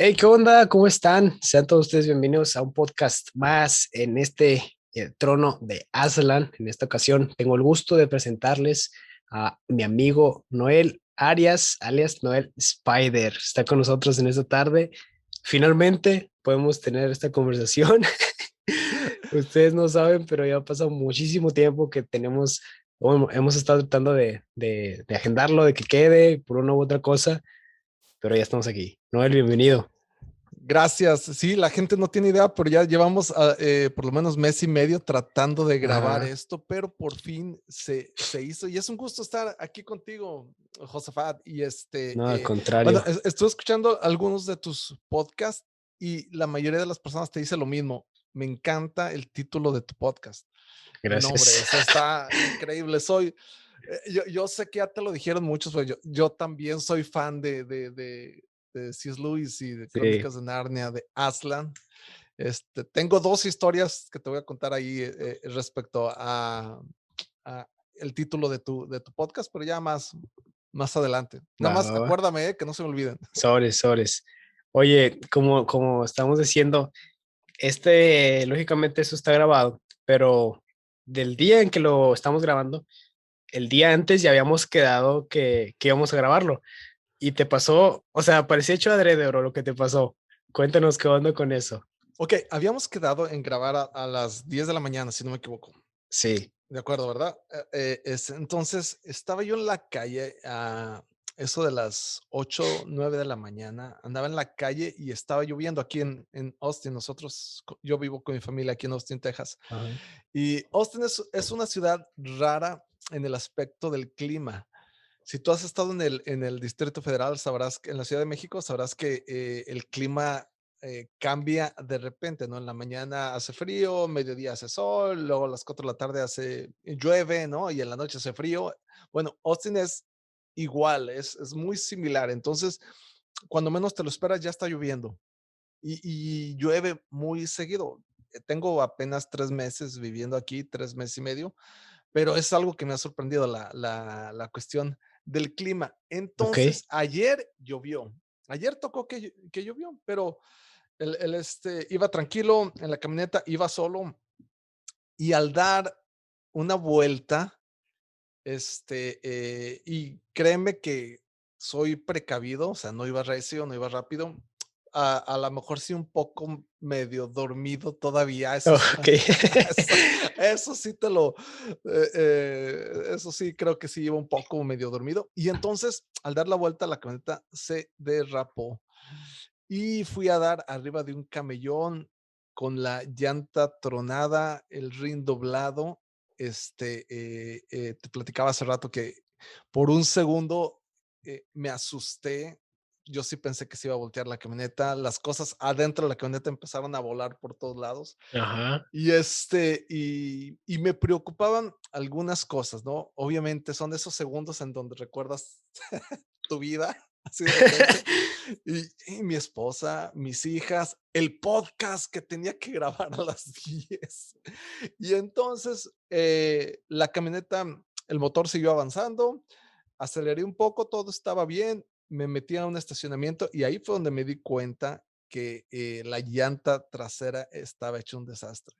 Hey, ¿qué onda? ¿Cómo están? Sean todos ustedes bienvenidos a un podcast más en este trono de Aslan. En esta ocasión tengo el gusto de presentarles a mi amigo Noel Arias, alias Noel Spider. Está con nosotros en esta tarde. Finalmente podemos tener esta conversación. Ustedes no saben, pero ya ha pasado muchísimo tiempo que tenemos, bueno, hemos estado tratando de agendarlo, de que quede por una u otra cosa, pero ya estamos aquí. Noel, bienvenido. Gracias. Sí, la gente no tiene idea, pero ya llevamos por lo menos mes y medio tratando de grabar Ajá. esto, pero por fin se hizo y es un gusto estar aquí contigo, Josafat. No, al Bueno, contrario. estuve escuchando algunos de tus podcasts y la mayoría de las personas te dice lo mismo. Me encanta el título de tu podcast. No, hombre, Gracias. eso está increíble. Yo sé que ya te lo dijeron muchos, pero yo también soy fan de C.S. Lewis y de Sí, Crónicas de Narnia, de Aslan. Tengo dos historias que te voy a contar ahí respecto a el título de tu podcast, pero ya más adelante. Nada va, más va, va. acuérdame, que no se me olviden. Sobres, sobres. Oye, como estamos diciendo, lógicamente eso está grabado, pero del día en que lo estamos grabando, el día antes ya habíamos quedado que íbamos a grabarlo. Y te pasó, o sea, parecía hecho adrede, bro, lo que te pasó. Cuéntanos qué onda con eso. Ok, habíamos quedado en grabar a las 10 de la mañana, si no me equivoco. Sí, De acuerdo, ¿verdad? Entonces, estaba yo en la calle a eso de las 8 9 de la mañana. Andaba en la calle y estaba lloviendo aquí en Austin. Yo vivo con mi familia aquí en Austin, Texas. ajá, Y Austin es una ciudad rara en el aspecto del clima. Si tú has estado en el Distrito Federal, sabrás que en la Ciudad de México, sabrás que el clima cambia de repente, ¿no? En la mañana hace frío, mediodía hace sol, luego a las 4 de la tarde llueve, ¿no? Y en la noche hace frío. Bueno, Austin es igual, es muy similar. Entonces, cuando menos te lo esperas, ya está lloviendo y llueve muy seguido. Tengo apenas 3 meses viviendo aquí, 3 meses y medio, pero es algo que me ha sorprendido la cuestión del clima. ok. Entonces, ayer llovió. Ayer tocó que llovió, pero iba tranquilo en la camioneta, iba solo y al dar una vuelta, y créeme que soy precavido, o sea, no iba recio, no iba rápido. A lo mejor sí un poco medio dormido todavía, Ok. eso, eso sí eso sí creo que sí iba un poco medio dormido. Y entonces, al dar la vuelta, la camioneta se derrapó y fui a dar arriba de un camellón con la llanta tronada, el rin doblado. Te platicaba hace rato que por un segundo me asusté. Yo sí pensé que se iba a voltear la camioneta. Las cosas adentro de la camioneta empezaron a volar por todos lados. Ajá. Y me preocupaban algunas cosas, ¿no? Obviamente son esos segundos en donde recuerdas tu vida, así de repente. Y mi esposa, mis hijas, el podcast que tenía que grabar a las 10. Y entonces la camioneta, el motor siguió avanzando, aceleré un poco, todo estaba bien, me metí a un estacionamiento y ahí fue donde me di cuenta que la llanta trasera estaba hecho un desastre.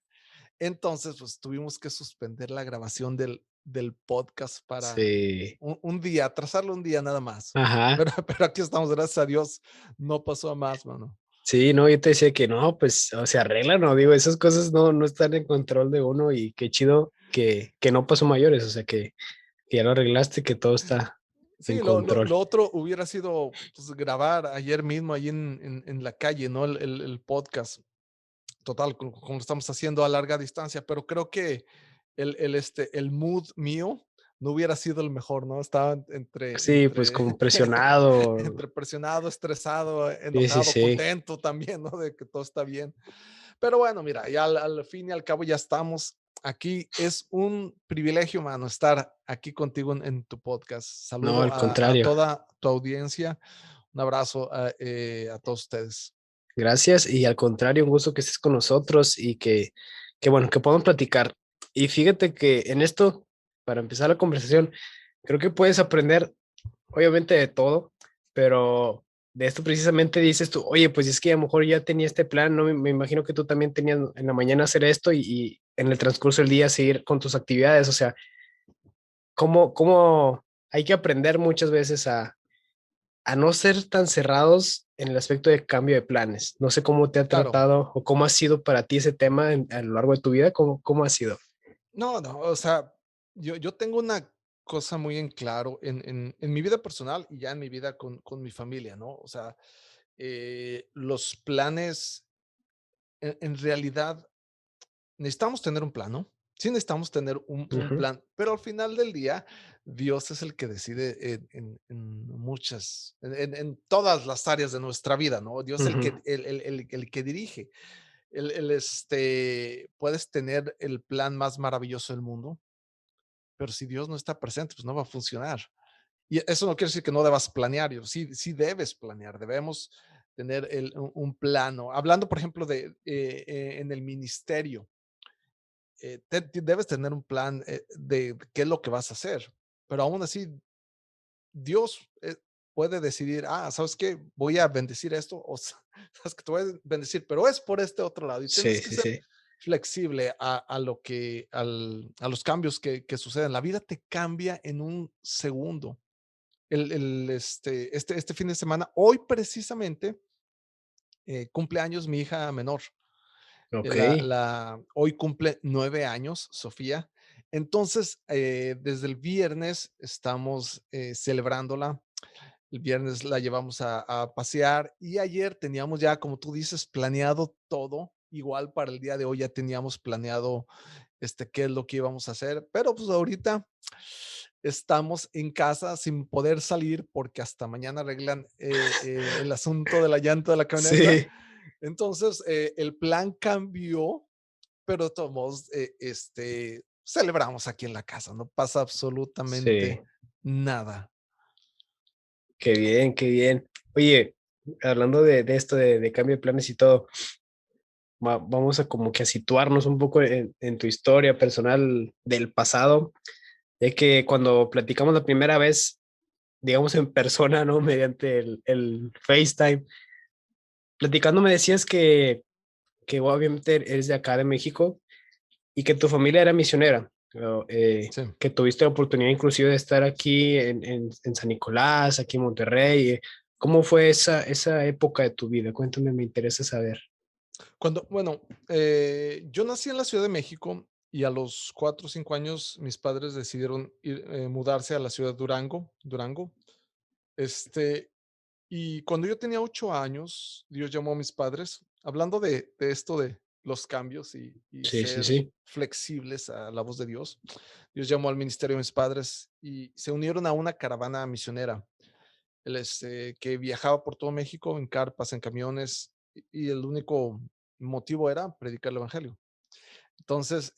Entonces, pues tuvimos que suspender la grabación del podcast para Sí. un día, atrasarlo un día nada más. Ajá. Pero aquí estamos, gracias a Dios, no pasó a más, mano. Sí, no, yo te decía que no, pues, o sea, arreglan, no, digo, esas cosas no están en control de uno y qué chido que no pasó mayores, o sea, que ya lo arreglaste, que todo está en Sí, control. lo otro hubiera sido pues, grabar ayer mismo ahí en la calle, ¿no? El podcast. Total, como lo estamos haciendo a larga distancia, pero creo que el mood mío no hubiera sido el mejor, ¿no? Estaba Sí, pues como presionado. entre presionado, estresado, Sí, sí, enojado, sí. contento también, ¿no? De que todo está bien. Pero bueno, mira, ya al fin y al cabo ya estamos aquí. Es un privilegio, mano, estar aquí contigo en tu podcast. No, Saludo al a contrario. toda tu audiencia. Un abrazo a todos ustedes. Gracias y al contrario, un gusto que estés con nosotros y que bueno, que podamos platicar. Y fíjate que en esto, para empezar la conversación, creo que puedes aprender, obviamente, de todo, pero de esto precisamente dices tú, oye, pues es que a lo mejor ya tenía este plan, ¿no? Me imagino que tú también tenías en la mañana hacer esto y en el transcurso del día seguir con tus actividades, o sea, ¿cómo hay que aprender muchas veces a no ser tan cerrados en el aspecto de cambio de planes? No sé cómo te ha Claro. tratado o cómo ha sido para ti ese tema a lo largo de tu vida, ¿cómo ha sido? No, no, o sea, yo tengo una cosa muy en claro en mi vida personal y ya en mi vida con mi familia, ¿no? O sea, los planes, en realidad necesitamos tener un plan, ¿no? Sí necesitamos tener un Ujú, plan, pero al final del día, Dios es el que decide en muchas, en todas las áreas de nuestra vida, ¿no? Dios es el ujú. que, el que dirige. Puedes tener el plan más maravilloso del mundo, pero si Dios no está presente, pues no va a funcionar. Y eso no quiere decir que no debas planear, sí, sí debes planear, debemos tener un plano. Hablando, por ejemplo, en el ministerio, debes tener un plan de qué es lo que vas a hacer, pero aún así Dios puede decidir, ¿sabes qué? Voy a bendecir esto, o sabes que te voy a bendecir, pero es por este otro lado y tienes Sí, que sí, ser sí. flexible a los cambios que suceden. La vida te cambia en un segundo. Este fin de semana, hoy precisamente, cumpleaños mi hija menor. Ok. Hoy cumple 9 años, Sofía. Entonces, desde el viernes estamos celebrándola. El viernes la llevamos a pasear y ayer teníamos ya, como tú dices, planeado todo. Igual para el día de hoy ya teníamos planeado qué es lo que íbamos a hacer, pero pues ahorita estamos en casa sin poder salir porque hasta mañana arreglan el asunto de la llanta de la camioneta. Sí, Entonces, el plan cambió, pero de todos modos, celebramos aquí en la casa, no pasa sí. absolutamente nada. Qué bien, qué bien. Oye, hablando de esto de cambio de planes y todo, vamos a como que a situarnos un poco en tu historia personal del pasado, ya que cuando platicamos la primera vez, digamos en persona, ¿no? Mediante el FaceTime, platicando me decías que obviamente eres de acá de México y que tu familia era misionera, pero, Sí. que tuviste la oportunidad inclusive de estar aquí en San Nicolás, aquí en Monterrey. ¿Cómo fue esa época de tu vida? Cuéntame, me interesa saber. Bueno, yo nací en la Ciudad de México y a los 4 o 5 años mis padres decidieron mudarse a la ciudad de Durango. Este, y cuando yo tenía 8 años, Dios llamó a mis padres, hablando de esto de los cambios y Sí, sí, ser sí. flexibles a la voz de Dios. Dios llamó al ministerio de mis padres y se unieron a una caravana misionera que viajaba por todo México en carpas, en camiones, y el único motivo era predicar el evangelio. Entonces,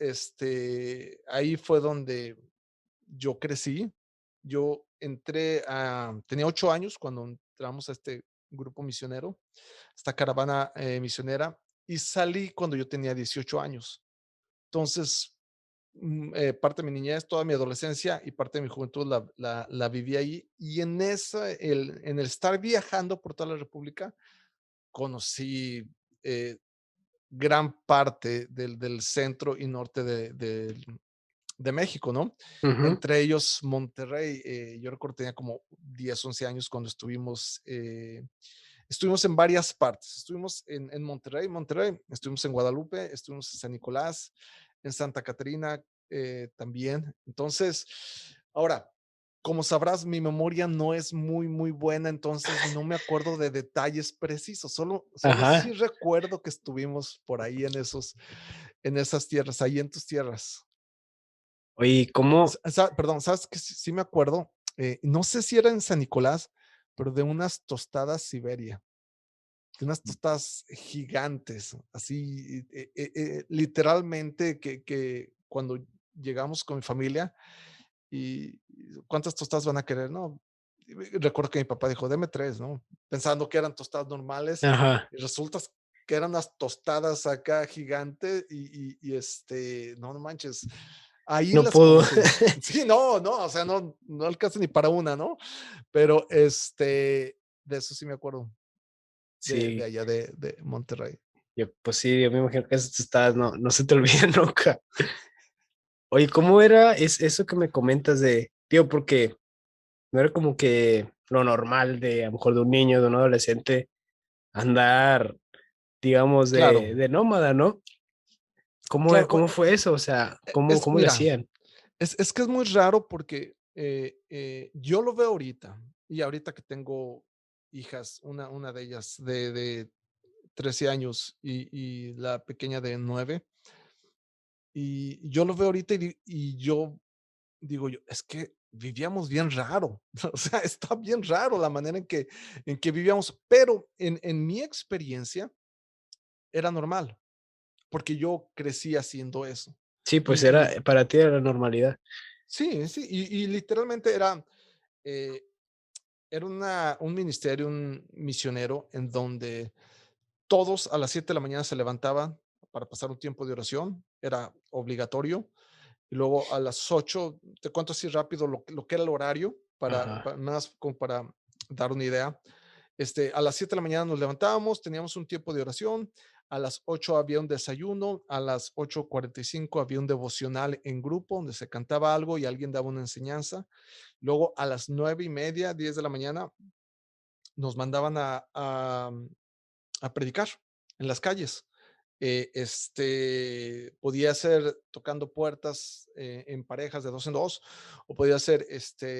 ahí fue donde yo crecí. Tenía 8 años cuando entramos a este grupo misionero, esta caravana misionera, y salí cuando yo tenía 18 años. Entonces, parte de mi niñez, toda mi adolescencia y parte de mi juventud la viví ahí. Y en el estar viajando por toda la República, conocí eh, gran parte del centro y norte de México, ¿no? Ujú. Entre ellos Monterrey. Yo recuerdo tenía como 10, 11 años cuando estuvimos en varias partes. Estuvimos en Monterrey, estuvimos en Guadalupe, estuvimos en San Nicolás, en Santa Catarina también. Entonces, ahora, como sabrás, mi memoria no es muy, muy buena, entonces no me acuerdo de detalles precisos. Solo sí Ajá. recuerdo que estuvimos por ahí en esas tierras, ahí en tus tierras. Oye, ¿cómo? Perdón, ¿sabes que sí me acuerdo? No sé si era en San Nicolás, pero de unas tostadas Siberia, de unas tostadas gigantes, así, literalmente que cuando llegamos con mi familia y ¿cuántas tostadas van a querer? No, recuerdo que mi papá dijo, deme tres, ¿no? Pensando que eran tostadas normales Ajá. y resulta que eran unas tostadas acá gigantes no, no manches, ahí No las pudo. conocí. Sí, no, no, o sea, no alcanza ni para una, ¿no? Pero de eso sí me acuerdo, de Sí, allá de Monterrey. pues sí, yo me imagino que eso no se te olvida nunca. Oye, ¿cómo era eso que me comentas de, tío, porque no era como que lo normal de a lo mejor de un niño, de un adolescente, andar, digamos, Claro, de nómada, ¿no? claro, ¿Cómo fue eso? O sea, ¿cómo le mira, hacían? es que es muy raro porque yo lo veo ahorita, y ahorita que tengo hijas, una de ellas de 13 años y la pequeña de 9, y yo lo veo ahorita y yo digo yo, es que vivíamos bien raro, o sea, está bien raro la manera en que vivíamos, pero en mi experiencia era normal, porque yo crecí haciendo eso. Sí, pues Y, era, para ti era la normalidad. sí, sí, y literalmente eh, era un ministerio, un misionero en donde todos a las 7 de la mañana se levantaban para pasar un tiempo de oración, era obligatorio. Y luego a las 8 te cuento así rápido lo que era el horario, Ajá, más como para dar una idea. A las 7 de la mañana nos levantábamos, teníamos un tiempo de oración, a las 8 había un desayuno, a las 8:45 había un devocional en grupo donde se cantaba algo y alguien daba una enseñanza. Luego a las 9:30, 10 de la mañana nos mandaban a predicar en las calles. Podía ser tocando puertas en parejas de dos en dos, o podía ser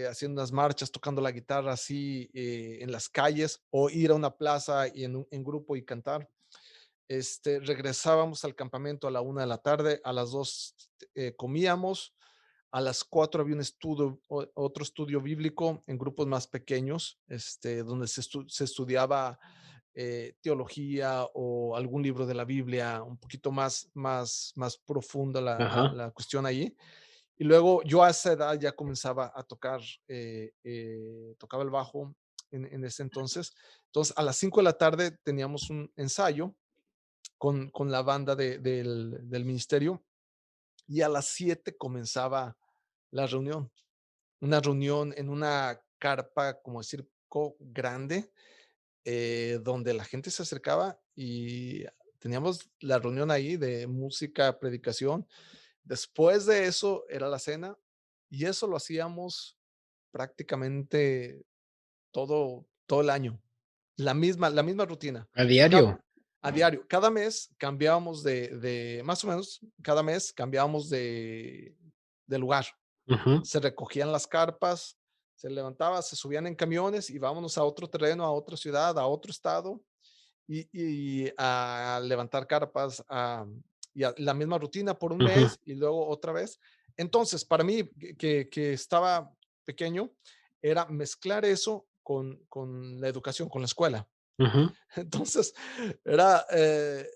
haciendo unas marchas, tocando la guitarra así en las calles, o ir a una plaza y en grupo y cantar. Regresábamos al campamento a la 1 de la tarde, a las 2 comíamos, a las 4 había un estudio, otro estudio bíblico en grupos más pequeños, donde se estudiaba teología o algún libro de la Biblia, un poquito más profunda ajá, la cuestión ahí. Y luego yo a esa edad ya comenzaba a tocar, tocaba el bajo en ese entonces. Entonces, a las 5 de la tarde teníamos un ensayo con la banda del ministerio y a las 7 comenzaba la reunión. Una reunión en una carpa, como circo grande, donde la gente se acercaba y teníamos la reunión ahí de música, predicación. Después de eso era la cena y eso lo hacíamos prácticamente todo el año. La misma rutina. a Cada diario. a diario. Cada mes cambiábamos más o menos, cada mes cambiábamos de lugar. Ujú, Se recogían las carpas, se levantaba, se subían en camiones y vámonos a otro terreno, a otra ciudad, a otro estado y a levantar carpas, y a la misma rutina por un ujú, mes y luego otra vez. Entonces, para mí, que estaba pequeño, era mezclar eso con la educación, con la escuela. ujú. Entonces, era, eh,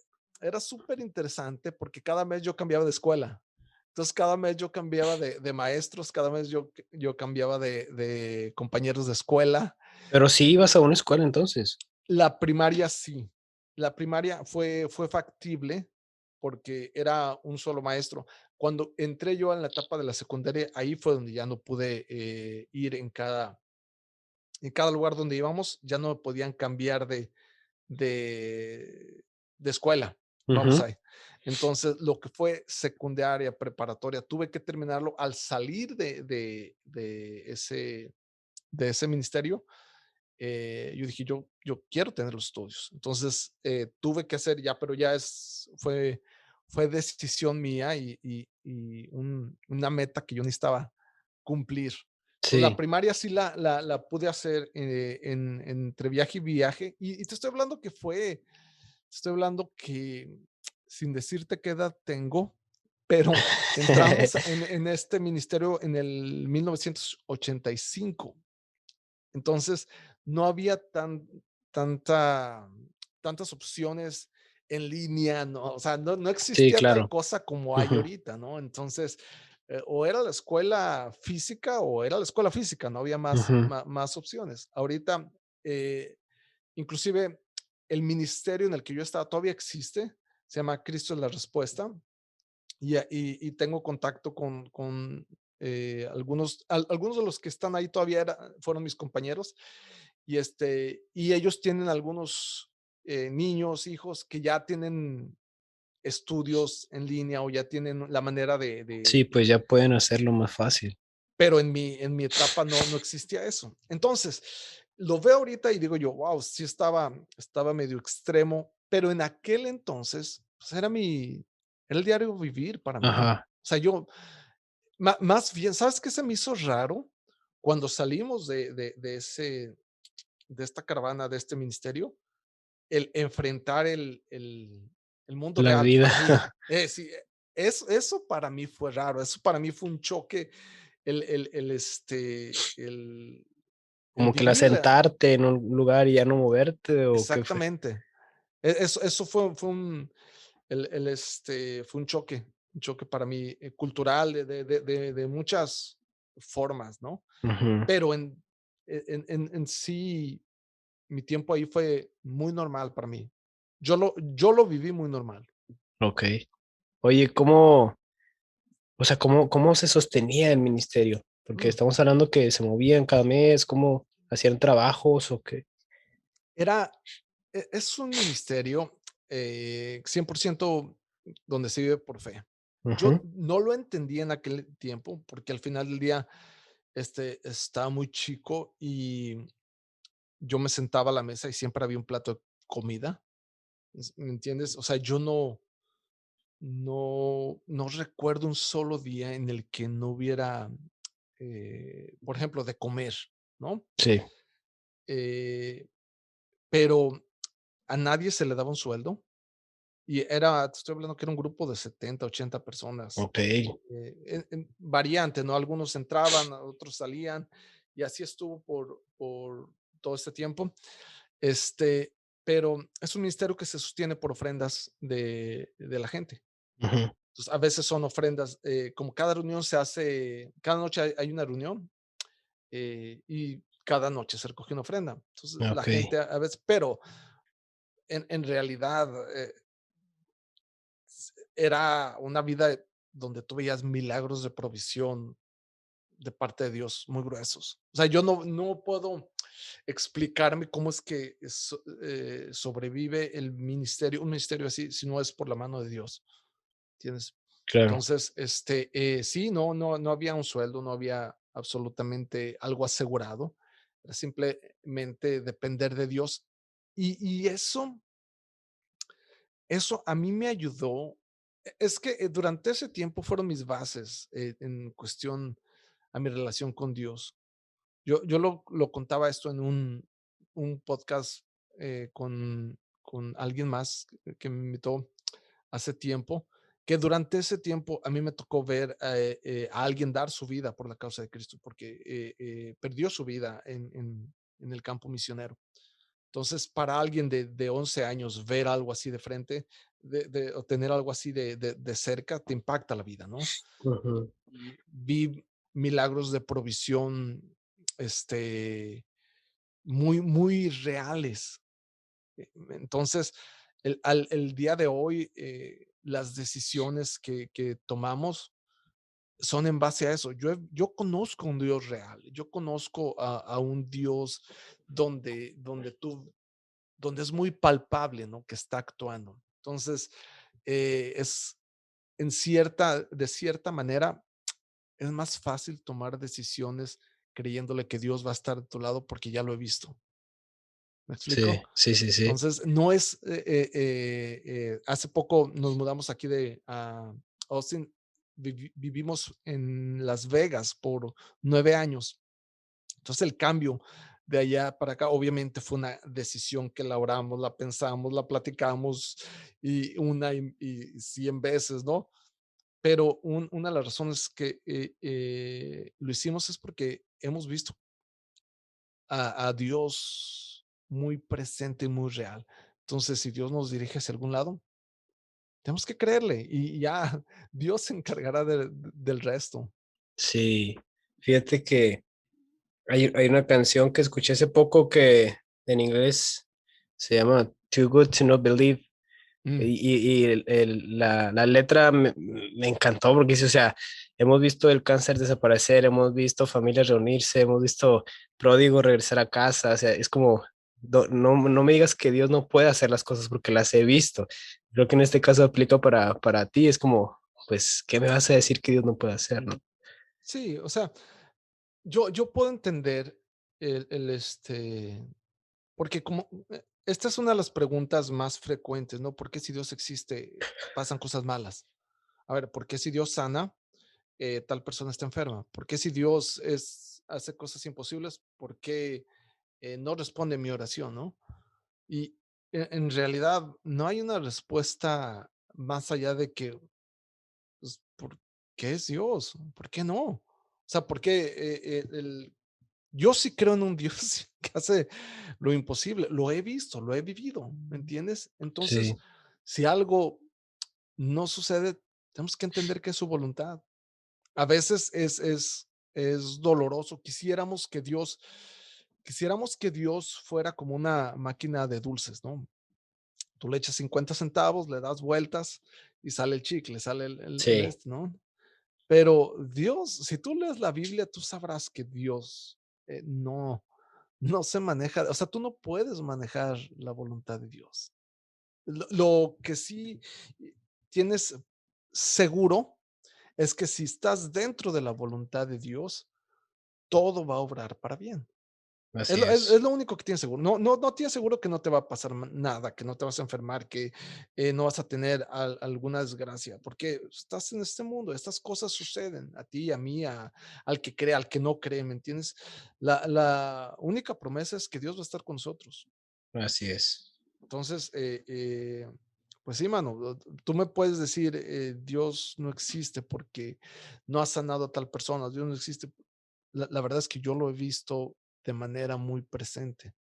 era súper interesante porque cada mes yo cambiaba de escuela. Entonces, cada mes yo cambiaba de maestros, cada mes yo cambiaba de compañeros de escuela. Pero sí ibas a una escuela entonces. La primaria sí, la primaria fue factible porque era un solo maestro. Cuando entré yo en la etapa de la secundaria, ahí fue donde ya no pude ir en cada lugar donde íbamos, ya no me podían cambiar de, de escuela, vamos Ujú, ahí. Entonces, lo que fue secundaria, preparatoria, tuve que terminarlo al salir de ese ministerio. Yo dije, yo quiero tener los estudios. Entonces, tuve que hacer ya, pero ya fue decisión mía y una meta que yo necesitaba cumplir. Entonces, la sí. primaria sí la pude hacer entre viaje y viaje. Y te estoy hablando que, sin decirte qué edad tengo, pero entramos en este ministerio en el 1985. Entonces, no había tanta tantas opciones en línea, ¿no? O sea, no Sí, existía tal claro. cosa como hay Ujú, ahorita, ¿no? Entonces, o era la escuela física o era la escuela física, no había ujú. más opciones. Ahorita, eh, inclusive el ministerio en el que yo estaba todavía existe, se llama Cristo es la Respuesta, y tengo contacto con algunos de los que están ahí todavía fueron mis compañeros y ellos tienen algunos niños, hijos que ya tienen estudios en línea o ya tienen la manera Sí, pues ya pueden hacerlo más fácil. pero en mi etapa no existía eso. Entonces, lo veo ahorita y digo yo, wow, sí estaba medio extremo, pero en aquel entonces, pues era el diario vivir para mí. Ajá, O sea, yo, más bien, ¿sabes qué se me hizo raro? Cuando salimos de esta caravana, de este ministerio, el enfrentar el mundo la real vida, para mí. Sí, eso para mí fue raro, eso para mí fue un choque, el como que la vivir sentarte en un lugar y ya no moverte, ¿o qué fue? exactamente. Eso fue un choque para mí cultural de muchas formas, ¿no? Ujú, Pero en sí, mi tiempo ahí fue muy normal para mí. Yo lo viví muy normal. okey. Oye, ¿cómo, o sea, cómo se sostenía el ministerio? Porque Mm, estamos hablando que se movían cada mes, ¿cómo hacían trabajos o qué? Era, es un ministerio 100% donde se vive por fe. Yo Ujú, no lo entendí en aquel tiempo porque al final del día estaba muy chico y yo me sentaba a la mesa y siempre había un plato de comida. ¿Me entiendes? O sea, yo no recuerdo un solo día en el que no hubiera, por ejemplo, de comer, ¿no? sí, Eh, pero a nadie se le daba un sueldo. Y te estoy hablando que era un grupo de 70 80 personas, okey, variante, ¿no? Algunos entraban, otros salían, y así estuvo por todo este tiempo. Este, pero es un ministerio que se sostiene por ofrendas de la gente. ujú, Entonces, a veces son ofrendas, como cada reunión se hace, cada noche hay una reunión, y cada noche se recoge una ofrenda. Entonces, la okey, gente a veces, pero en realidad, era una vida donde tú veías milagros de provisión de parte de Dios muy gruesos. O sea, yo no puedo explicarme cómo es que sobrevive un ministerio así, si no es por la mano de Dios. ¿Tienes? claro, Entonces, sí, no había un sueldo, no había absolutamente algo asegurado. Era simplemente depender de Dios. Y eso a mí me ayudó. Es que durante ese tiempo fueron mis bases en cuestión a mi relación con Dios. Yo lo contaba esto en un podcast con alguien más que me invitó hace tiempo, que durante ese tiempo a mí me tocó ver a alguien dar su vida por la causa de Cristo, porque perdió su vida en el campo misionero. Entonces, para alguien de 11 años ver algo así de frente, o tener algo así de cerca, te impacta la vida, ¿no? ujú, Y vi milagros de provisión, este, muy, muy reales. Entonces, el día de hoy, las decisiones que tomamos son en base a eso. Yo conozco un Dios real, yo conozco a un Dios donde es muy palpable, ¿no? Que está actuando. Entonces, es de cierta manera, es más fácil tomar decisiones creyéndole que Dios va a estar de tu lado porque ya lo he visto. ¿Me sí, explico? sí, sí, sí, Entonces, no es, hace poco nos mudamos aquí a Austin, vivimos en Las Vegas por 9 años. Entonces el cambio de allá para acá, obviamente fue una decisión que elaboramos, la pensamos, la platicamos y una y 100 veces, ¿no? Pero una de las razones que lo hicimos es porque hemos visto a Dios muy presente y muy real. Entonces, si Dios nos dirige hacia algún lado, tenemos que creerle y ya Dios se encargará del resto. sí. Fíjate que hay una canción que escuché hace poco que en inglés se llama Too Good to Not Believe, Y, Mm, la letra me encantó porque dice, o sea, hemos visto el cáncer desaparecer, hemos visto familias reunirse, hemos visto pródigos regresar a casa, o sea, es como, no me digas que Dios no puede hacer las cosas porque las he visto. Creo que en este caso aplica para ti, es como, pues, ¿qué me vas a decir que Dios no puede hacer, no? sí, o sea, yo puedo entender porque como esta es una de las preguntas más frecuentes, ¿no? ¿Por qué si Dios existe pasan cosas malas? A ver, ¿por qué si Dios sana, tal persona está enferma? ¿Por qué si Dios hace cosas imposibles? ¿Por qué no responde mi oración, no? Y en realidad no hay una respuesta más allá de que, pues, ¿por qué es Dios? ¿Por qué no? O sea, ¿por qué yo sí creo en un Dios que hace lo imposible? Lo he visto, lo he vivido, ¿me entiendes? Entonces, Sí, si algo no sucede, tenemos que entender que es su voluntad. A veces es doloroso. Quisiéramos que Dios fuera como una máquina de dulces, ¿no? Tú le echas 50 centavos, le das vueltas y sale el chicle, sale sí, ¿no? Pero Dios, si tú lees la Biblia, tú sabrás que Dios no se maneja, o sea, tú no puedes manejar la voluntad de Dios. Lo que sí tienes seguro es que si estás dentro de la voluntad de Dios, todo va a obrar para bien. Es así lo, es. es lo único que tienes seguro. No tienes seguro que no te va a pasar nada, que no te vas a enfermar, que no vas a tener alguna desgracia, porque estás en este mundo, estas cosas suceden a ti, a mí, al que cree, al que no cree, ¿me entiendes? La única promesa es que Dios va a estar con nosotros. Así es. Entonces, pues sí, mano, tú me puedes decir, Dios no existe porque no ha sanado a tal persona, Dios no existe. La verdad es que yo lo he visto de manera muy presente.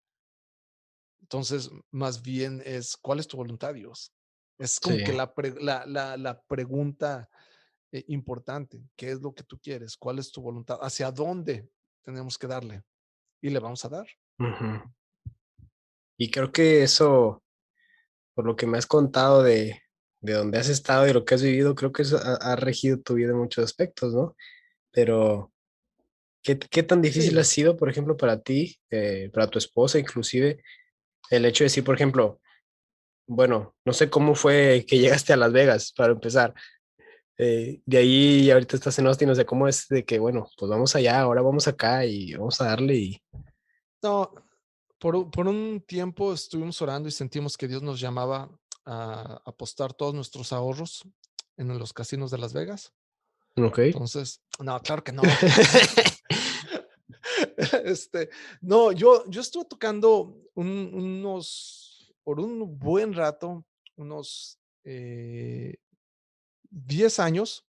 Entonces, más bien es, ¿cuál es tu voluntad, Dios? Es como Sí. que la pregunta importante, ¿qué es lo que tú quieres? ¿Cuál es tu voluntad? ¿Hacia dónde tenemos que darle? Y le vamos a dar. Ujú. Y creo que eso, por lo que me has contado de dónde has estado y lo que has vivido, creo que eso ha regido tu vida en muchos aspectos, ¿no? Pero, ¿qué tan difícil ha Sí, sido, por ejemplo, para ti, para tu esposa, inclusive, el hecho de decir, por ejemplo, bueno, no sé cómo fue que llegaste a Las Vegas, para empezar. De ahí ahorita estás en Austin, no sé cómo es de que, bueno, pues vamos allá, ahora vamos acá y vamos a darle y, no, por un tiempo estuvimos orando y sentimos que Dios nos llamaba a apostar todos nuestros ahorros en los casinos de Las Vegas. ok. Entonces, no, claro que no. Este, no, yo estuve tocando por un buen rato, unos 10 años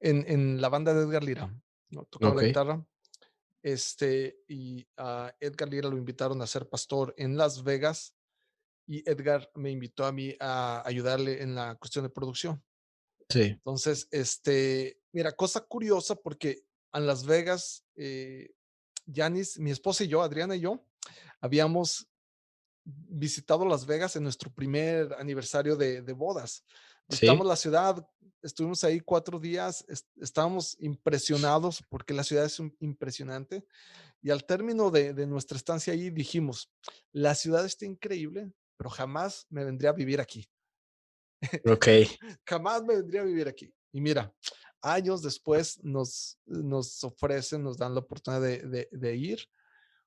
en la banda de Edgar Lira, ¿no? Tocaba la Ok, guitarra. Y a Edgar Lira lo invitaron a ser pastor en Las Vegas y Edgar me invitó a mí a ayudarle en la cuestión de producción. sí, Entonces, mira, cosa curiosa porque en Las Vegas, Yanis, mi esposa y yo, Adriana y yo, habíamos visitado Las Vegas en nuestro primer aniversario de bodas. Visitamos sí, la ciudad, estuvimos ahí 4 días, estábamos impresionados porque la ciudad es impresionante y al término de nuestra estancia ahí dijimos, la ciudad está increíble, pero jamás me vendría a vivir aquí. ok, Jamás me vendría a vivir aquí. Y mira, años después nos ofrecen, nos dan la oportunidad de ir.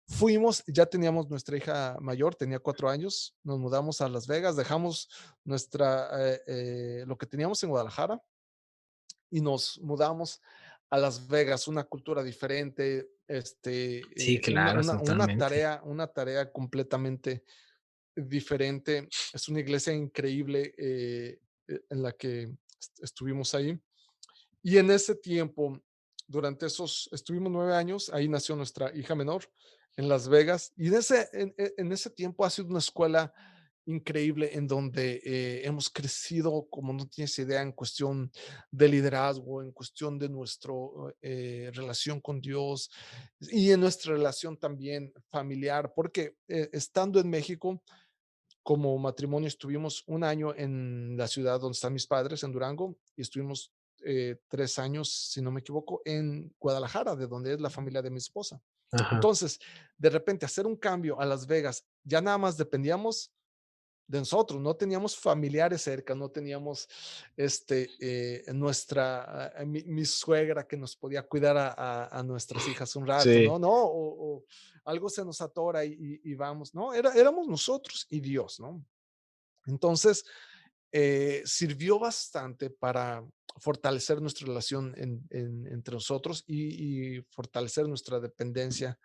Fuimos, ya teníamos nuestra hija mayor, tenía 4 años, nos mudamos a Las Vegas, dejamos lo que teníamos en Guadalajara y nos mudamos a Las Vegas, una cultura diferente, sí, claro, totalmente. una tarea completamente diferente. Es una iglesia increíble en la que estuvimos ahí. Y en ese tiempo, estuvimos 9 años, ahí nació nuestra hija menor en Las Vegas. Y en ese tiempo ha sido una escuela increíble en donde hemos crecido, como no tienes idea, en cuestión de liderazgo, en cuestión de nuestra relación con Dios y en nuestra relación también familiar, porque estando en México, como matrimonio estuvimos un año en la ciudad donde están mis padres, en Durango, y estuvimos 3 años, si no me equivoco, en Guadalajara, de donde es la familia de mi esposa. Ajá. Entonces, de repente, hacer un cambio a Las Vegas, ya nada más dependíamos de nosotros, no teníamos familiares cerca, no teníamos mi suegra que nos podía cuidar a nuestras hijas un rato, Sí. ¿no? O algo se nos atora y vamos, ¿no? Éramos nosotros y Dios, ¿no? Entonces, sirvió bastante para fortalecer nuestra relación entre nosotros y fortalecer nuestra dependencia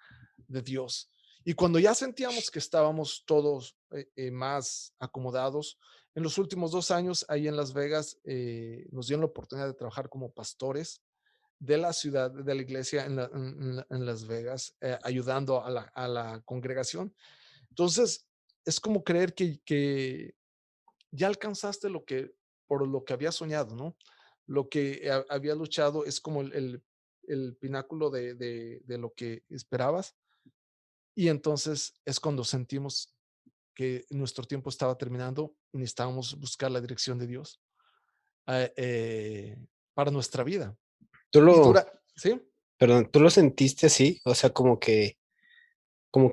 de Dios. Y cuando ya sentíamos que estábamos todos más acomodados, en los últimos 2 años ahí en Las Vegas nos dieron la oportunidad de trabajar como pastores de la ciudad, de la iglesia en Las Vegas, ayudando a la congregación. Entonces, es como creer que ya alcanzaste por lo que había soñado, ¿no? Lo que había luchado es como el pináculo de lo que esperabas y entonces es cuando sentimos que nuestro tiempo estaba terminando y necesitábamos buscar la dirección de Dios para nuestra vida. Tú Y lo, ¿sí? perdón, ¿tú lo sentiste así? O sea, como que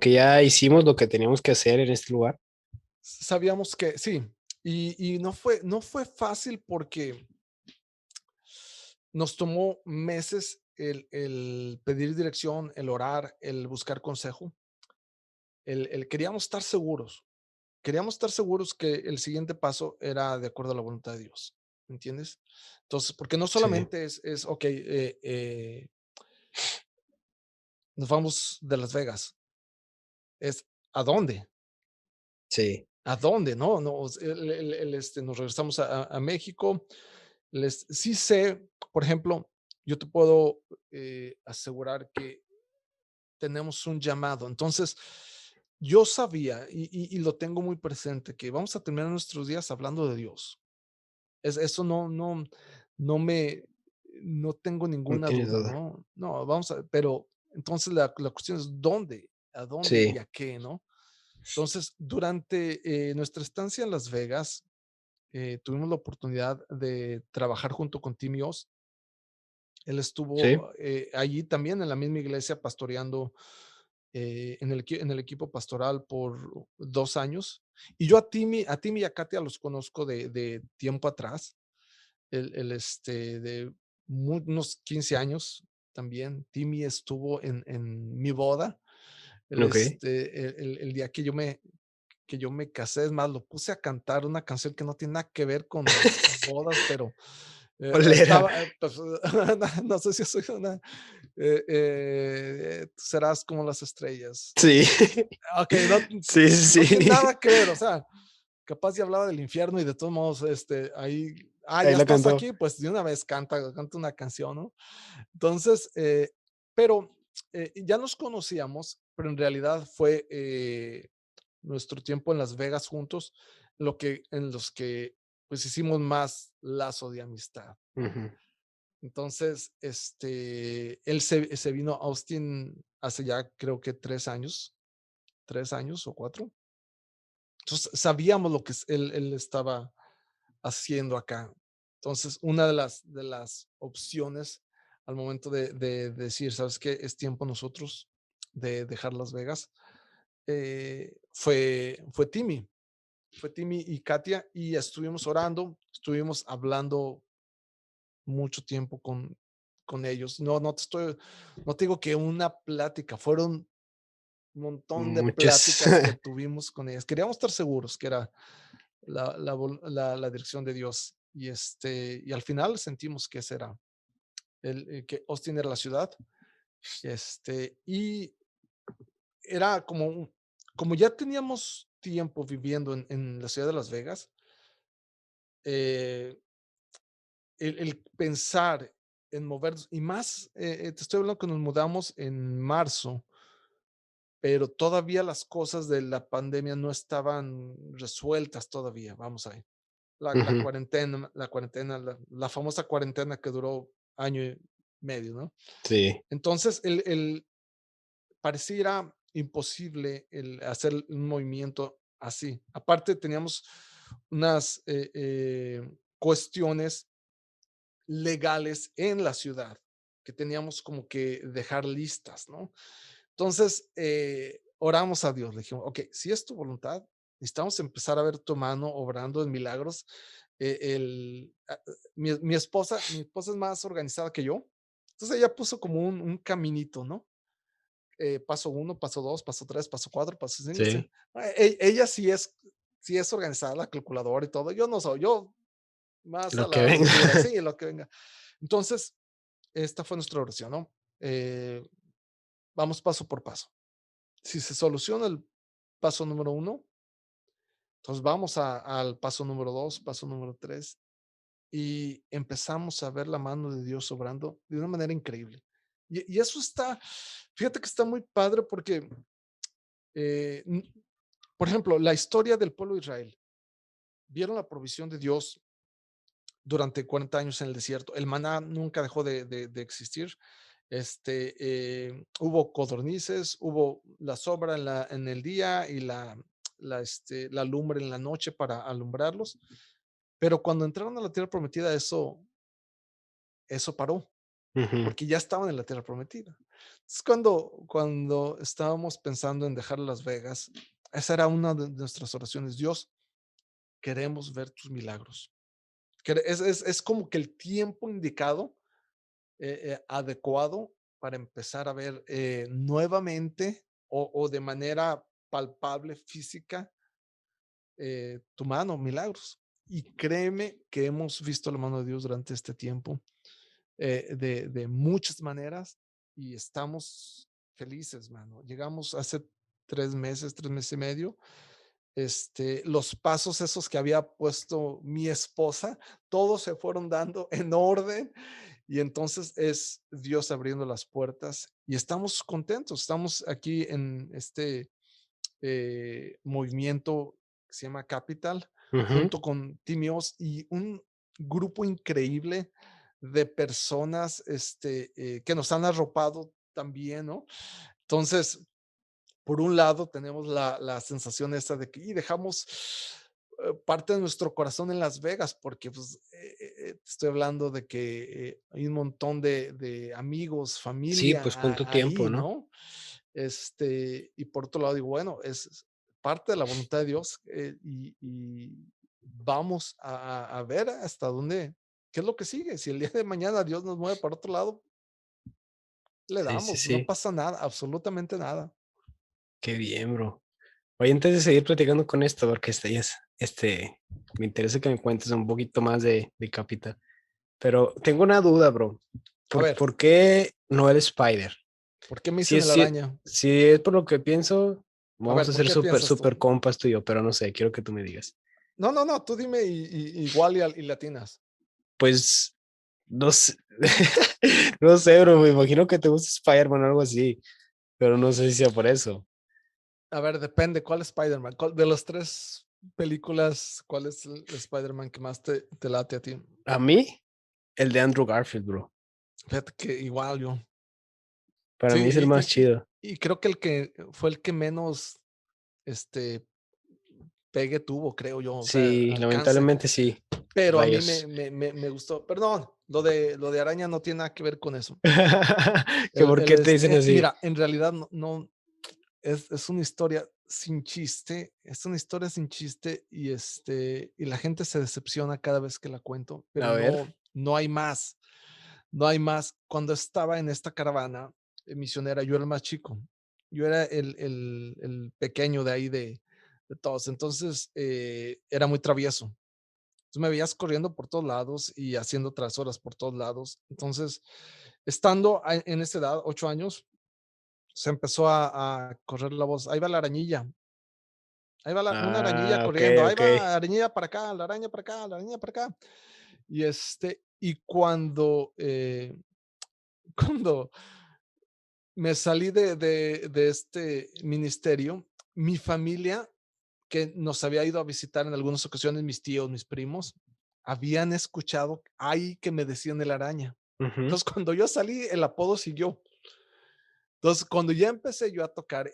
ya hicimos lo que teníamos que hacer en este lugar. Sabíamos que sí. Y no fue fácil porque nos tomó meses el pedir dirección, el orar, el buscar consejo. Queríamos estar seguros que el siguiente paso era de acuerdo a la voluntad de Dios, ¿me entiendes? Entonces, porque no Sí, solamente ok, nos vamos de Las Vegas, es ¿a dónde? sí, ¿A dónde? No, no, nos regresamos a México. Sí sé, por ejemplo, yo te puedo asegurar que tenemos un llamado. Entonces, yo sabía y lo tengo muy presente que vamos a terminar nuestros días hablando de Dios. Eso no me, no tengo no ninguna tienes duda, duda. ¿no? No, pero entonces la cuestión es dónde, a dónde Sí, y a qué, ¿no? Entonces, durante nuestra estancia en Las Vegas, tuvimos la oportunidad de trabajar junto con Tim Oz. Él sí, estuvo allí también en la misma iglesia pastoreando en el equipo pastoral por 2 años. Y yo a Timmy y a Katia los conozco de tiempo atrás, de unos 15 años también. Timmy estuvo en mi boda, ok. el día que yo me casé, es más, lo puse a cantar una canción que no tiene nada que ver con bodas, pero ¿Cuál era? estaba, pues, no sé si soy una, tú serás como las estrellas. Sí, Ok, no, sí, no sí, tiene sí. nada que ver, o sea, capaz ya hablaba del infierno y de todos modos, ahí, Ahí ya la estás cantó. aquí, pues de una vez canta una canción, ¿no? Entonces, pero ya nos conocíamos, pero en realidad fue nuestro tiempo en Las Vegas juntos, en los que pues hicimos más lazo de amistad. Ujú. Entonces, él se vino a Austin hace ya creo que 3 años o 4. Entonces, sabíamos lo que él estaba haciendo acá. Entonces, una de las opciones al momento de decir, ¿sabes qué? Es tiempo nosotros de dejar Las Vegas, fue Timmy y Katia, y estuvimos orando, estuvimos hablando mucho tiempo con ellos. No te digo que una plática, fueron un montón de Muchas. pláticas que tuvimos con ellas. Queríamos estar seguros que era la dirección de Dios. Y al final sentimos que ese era, que Austin era la ciudad. Y era como ya teníamos tiempo viviendo en la ciudad de Las Vegas, eh, el pensar en movernos, y más, te estoy hablando que nos mudamos en marzo, pero todavía las cosas de la pandemia no estaban resueltas todavía, vamos a ver. Ujú. La famosa cuarentena que duró año y medio, ¿no? Sí, Entonces, pareciera imposible el hacer un movimiento así. Aparte teníamos unas cuestiones legales en la ciudad que teníamos como que dejar listas, ¿no? Entonces, oramos a Dios, le dijimos, ok, si es tu voluntad, necesitamos empezar a ver tu mano obrando en milagros. Mi esposa es más organizada que yo, entonces ella puso como un caminito, ¿no? Paso uno, paso dos, paso tres, paso cuatro, paso cinco. Sí. Sí, Ella sí es organizada, la calculadora y todo. Yo no soy, yo más a lo que la venga. segura, sí, lo que venga. Entonces, esta fue nuestra oración, ¿no? Vamos paso por paso. Si se soluciona el paso número uno, entonces vamos al paso número dos, paso número tres, y empezamos a ver la mano de Dios obrando de una manera increíble. Y eso está, fíjate que está muy padre porque, eh, n- por ejemplo, la historia del pueblo de Israel, vieron la provisión de Dios durante 40 años en el desierto. El maná nunca dejó de existir. Hubo codornices, hubo la sobra en el día y la lumbre en la noche para alumbrarlos. Pero cuando entraron a la tierra prometida, eso paró, Ujú. porque ya estaban en la tierra prometida. Es cuando estábamos pensando en dejar Las Vegas, esa era una de nuestras oraciones. Dios, queremos ver tus milagros. Es como que el tiempo indicado, adecuado para empezar a ver nuevamente o de manera palpable, física, tu mano, milagros. Y créeme que hemos visto la mano de Dios durante este tiempo, de muchas maneras, y estamos felices, mano. Llegamos hace 3 meses, 3 meses y medio. Los pasos esos que había puesto mi esposa, todos se fueron dando en orden, y entonces es Dios abriendo las puertas y estamos contentos. Estamos aquí en este movimiento que se llama Capital, Ujú. junto con Timios y un grupo increíble de personas que nos han arropado también, ¿no? Entonces, por un lado, tenemos la sensación esta de que y dejamos parte de nuestro corazón en Las Vegas, porque pues, te estoy hablando de que hay un montón de amigos, Sí, familia pues cuánto tiempo, ahí, ¿no? ¿no? Y por otro lado, digo, bueno, es parte de la voluntad de Dios, y vamos a ver hasta dónde, qué es lo que sigue. Si el día de mañana Dios nos mueve para otro lado, le Sí, sí, damos, no sí. pasa nada, absolutamente nada. Qué bien, bro. Oye, antes de seguir platicando con esto, porque me interesa que me cuentes un poquito más de Capital. Pero tengo una duda, bro. A ver, ¿Por qué no el Spider? ¿por qué me Si dicen es, el si, araña? si es por lo que pienso, A vamos ver, a ¿por ser qué súper, piensas tú? súper compas tú y yo, pero no sé, quiero que tú me digas. No, no, no, tú dime igual y latinas. Pues, no sé, no sé, bro, me imagino que te gusta Spider-Man o algo así, pero no sé si sea por eso. A ver, depende, ¿cuál Spider-Man? De las tres películas, ¿cuál es el Spider-Man que más te late a ti? A mí, el de Andrew Garfield, bro. Fíjate que igual yo. Para mí es el Sí, más chido. y creo que el que fue el que menos este pegue tuvo, creo yo, o sea, Sí, alcance. lamentablemente sí. Pero a mí me, Rayos. me, me, me gustó. Perdón, lo de araña no tiene nada que ver con eso. ¿Que por qué te dicen así? Mira, en realidad no, es una historia sin chiste, es una historia sin chiste, y la gente se decepciona cada vez que la cuento, pero A ver. no hay más, no hay más. Cuando estaba en esta caravana misionera, yo era el más chico, yo era el pequeño de ahí de todos, entonces era muy travieso. Entonces me veías corriendo por todos lados y haciendo travesuras por todos lados. Entonces, estando en esa edad, 8 años, se empezó a correr la voz. Ahí va la arañilla. Ahí va una arañilla Ah, ok, corriendo. Ahí ok. va arañilla para acá, la araña para acá, la araña para acá. Y cuando, cuando me salí de este ministerio, mi familia, que nos había ido a visitar en algunas ocasiones, mis tíos, mis primos, habían escuchado ahí que me decían el araña. Ujú. Entonces, cuando yo salí, el apodo siguió. Entonces, cuando ya empecé yo a tocar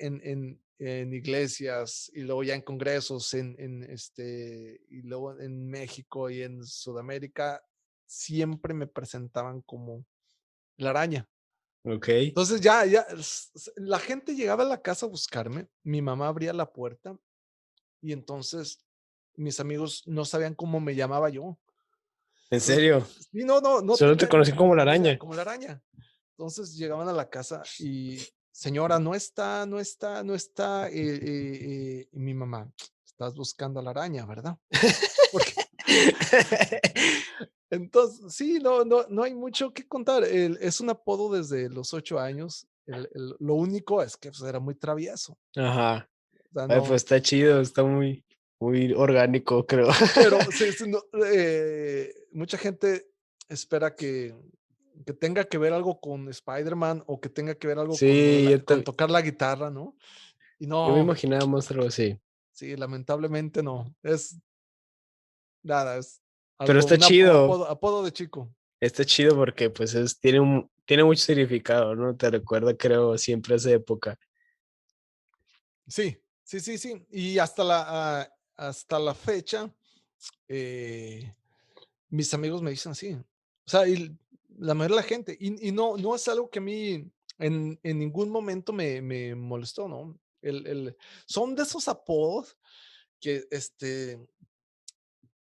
en iglesias y luego ya en congresos y luego en México y en Sudamérica, siempre me presentaban como la araña. Ok. Entonces ya, la gente llegaba a la casa a buscarme, mi mamá abría la puerta y entonces mis amigos no sabían cómo me llamaba yo. ¿En Entonces, serio? sí, no Solo te tenían conocí como la araña. como la araña. Entonces llegaban a la casa y, señora, no está, no está, no está. Y mi mamá, estás buscando a la araña, ¿verdad? Porque entonces, sí, no hay mucho que contar. Es un apodo desde los 8 años. Lo único es que pues, era muy travieso. Ajá. O sea, Ay, pues no, está chido, está muy, muy orgánico, creo. pero sí, sí, no, mucha gente espera que tenga que ver algo con Spider-Man o que tenga que ver algo con, Sí, con tocar la guitarra, ¿no? Y yo me no, imaginaba más algo así. sí, lamentablemente no. Es nada, es Pero algo, un apodo de chico. está chido porque pues tiene mucho significado, ¿no? Te recuerda, creo, siempre a esa época. Sí, sí, sí, sí. Y hasta la fecha, eh, mis amigos me dicen así. O sea, y la mayoría de la gente. Y no es algo que a mí en ningún momento me molestó, ¿no? Son de esos apodos que, que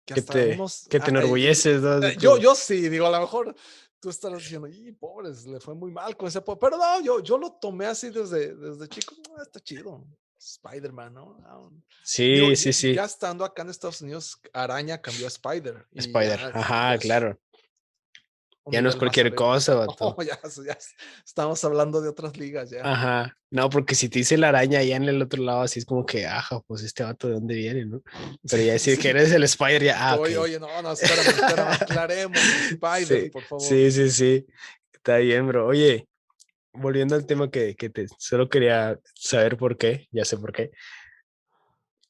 Que hasta te, unos. que te enorgulleces, ¿no? Así como, Yo sí, digo, a lo mejor tú estarás diciendo, y pobres, le fue muy mal con ese apodo. Pero no, yo lo tomé así desde chico. "Ah, está chido. Spider-Man, ¿no? Digo, sí, sí, ya sí. estando acá en Estados Unidos, Araña cambió a Spider y Spider, ya ajá, es claro. un Ya no es nivel más cualquier arriba. cosa, No, vato. estamos hablando de otras ligas ya. Ajá. No, porque si te dice la araña allá en el otro lado, así es como que, ajá, pues este vato de dónde viene, ¿no? Pero ya Sí, decir que sí. eres el Spider, ya, ah, ok. Oye, oye, no, espérame, aclaremos, Spider, Sí, por favor. sí, sí, sí. Está bien, bro. Oye, volviendo al tema que te solo quería saber por qué, ya sé por qué.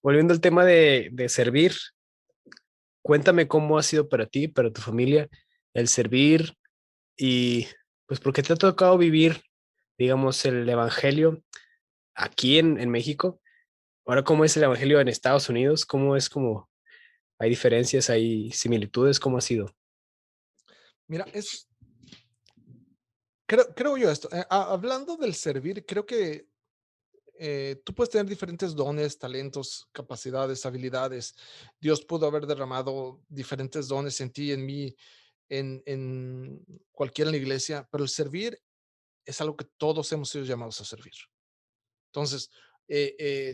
Volviendo al tema de servir, cuéntame cómo ha sido para ti, para tu familia, el servir y pues porque te ha tocado vivir, digamos, el evangelio aquí en México. Ahora, ¿cómo es el evangelio en Estados Unidos? ¿Cómo es como hay diferencias, hay similitudes? ¿Cómo ha sido? Mira, creo yo esto. Hablando del servir, creo que tú puedes tener diferentes dones, talentos, capacidades, habilidades. Dios pudo haber derramado diferentes dones en ti, en mí, en cualquiera en la iglesia, pero el servir es algo que todos hemos sido llamados a servir. Entonces,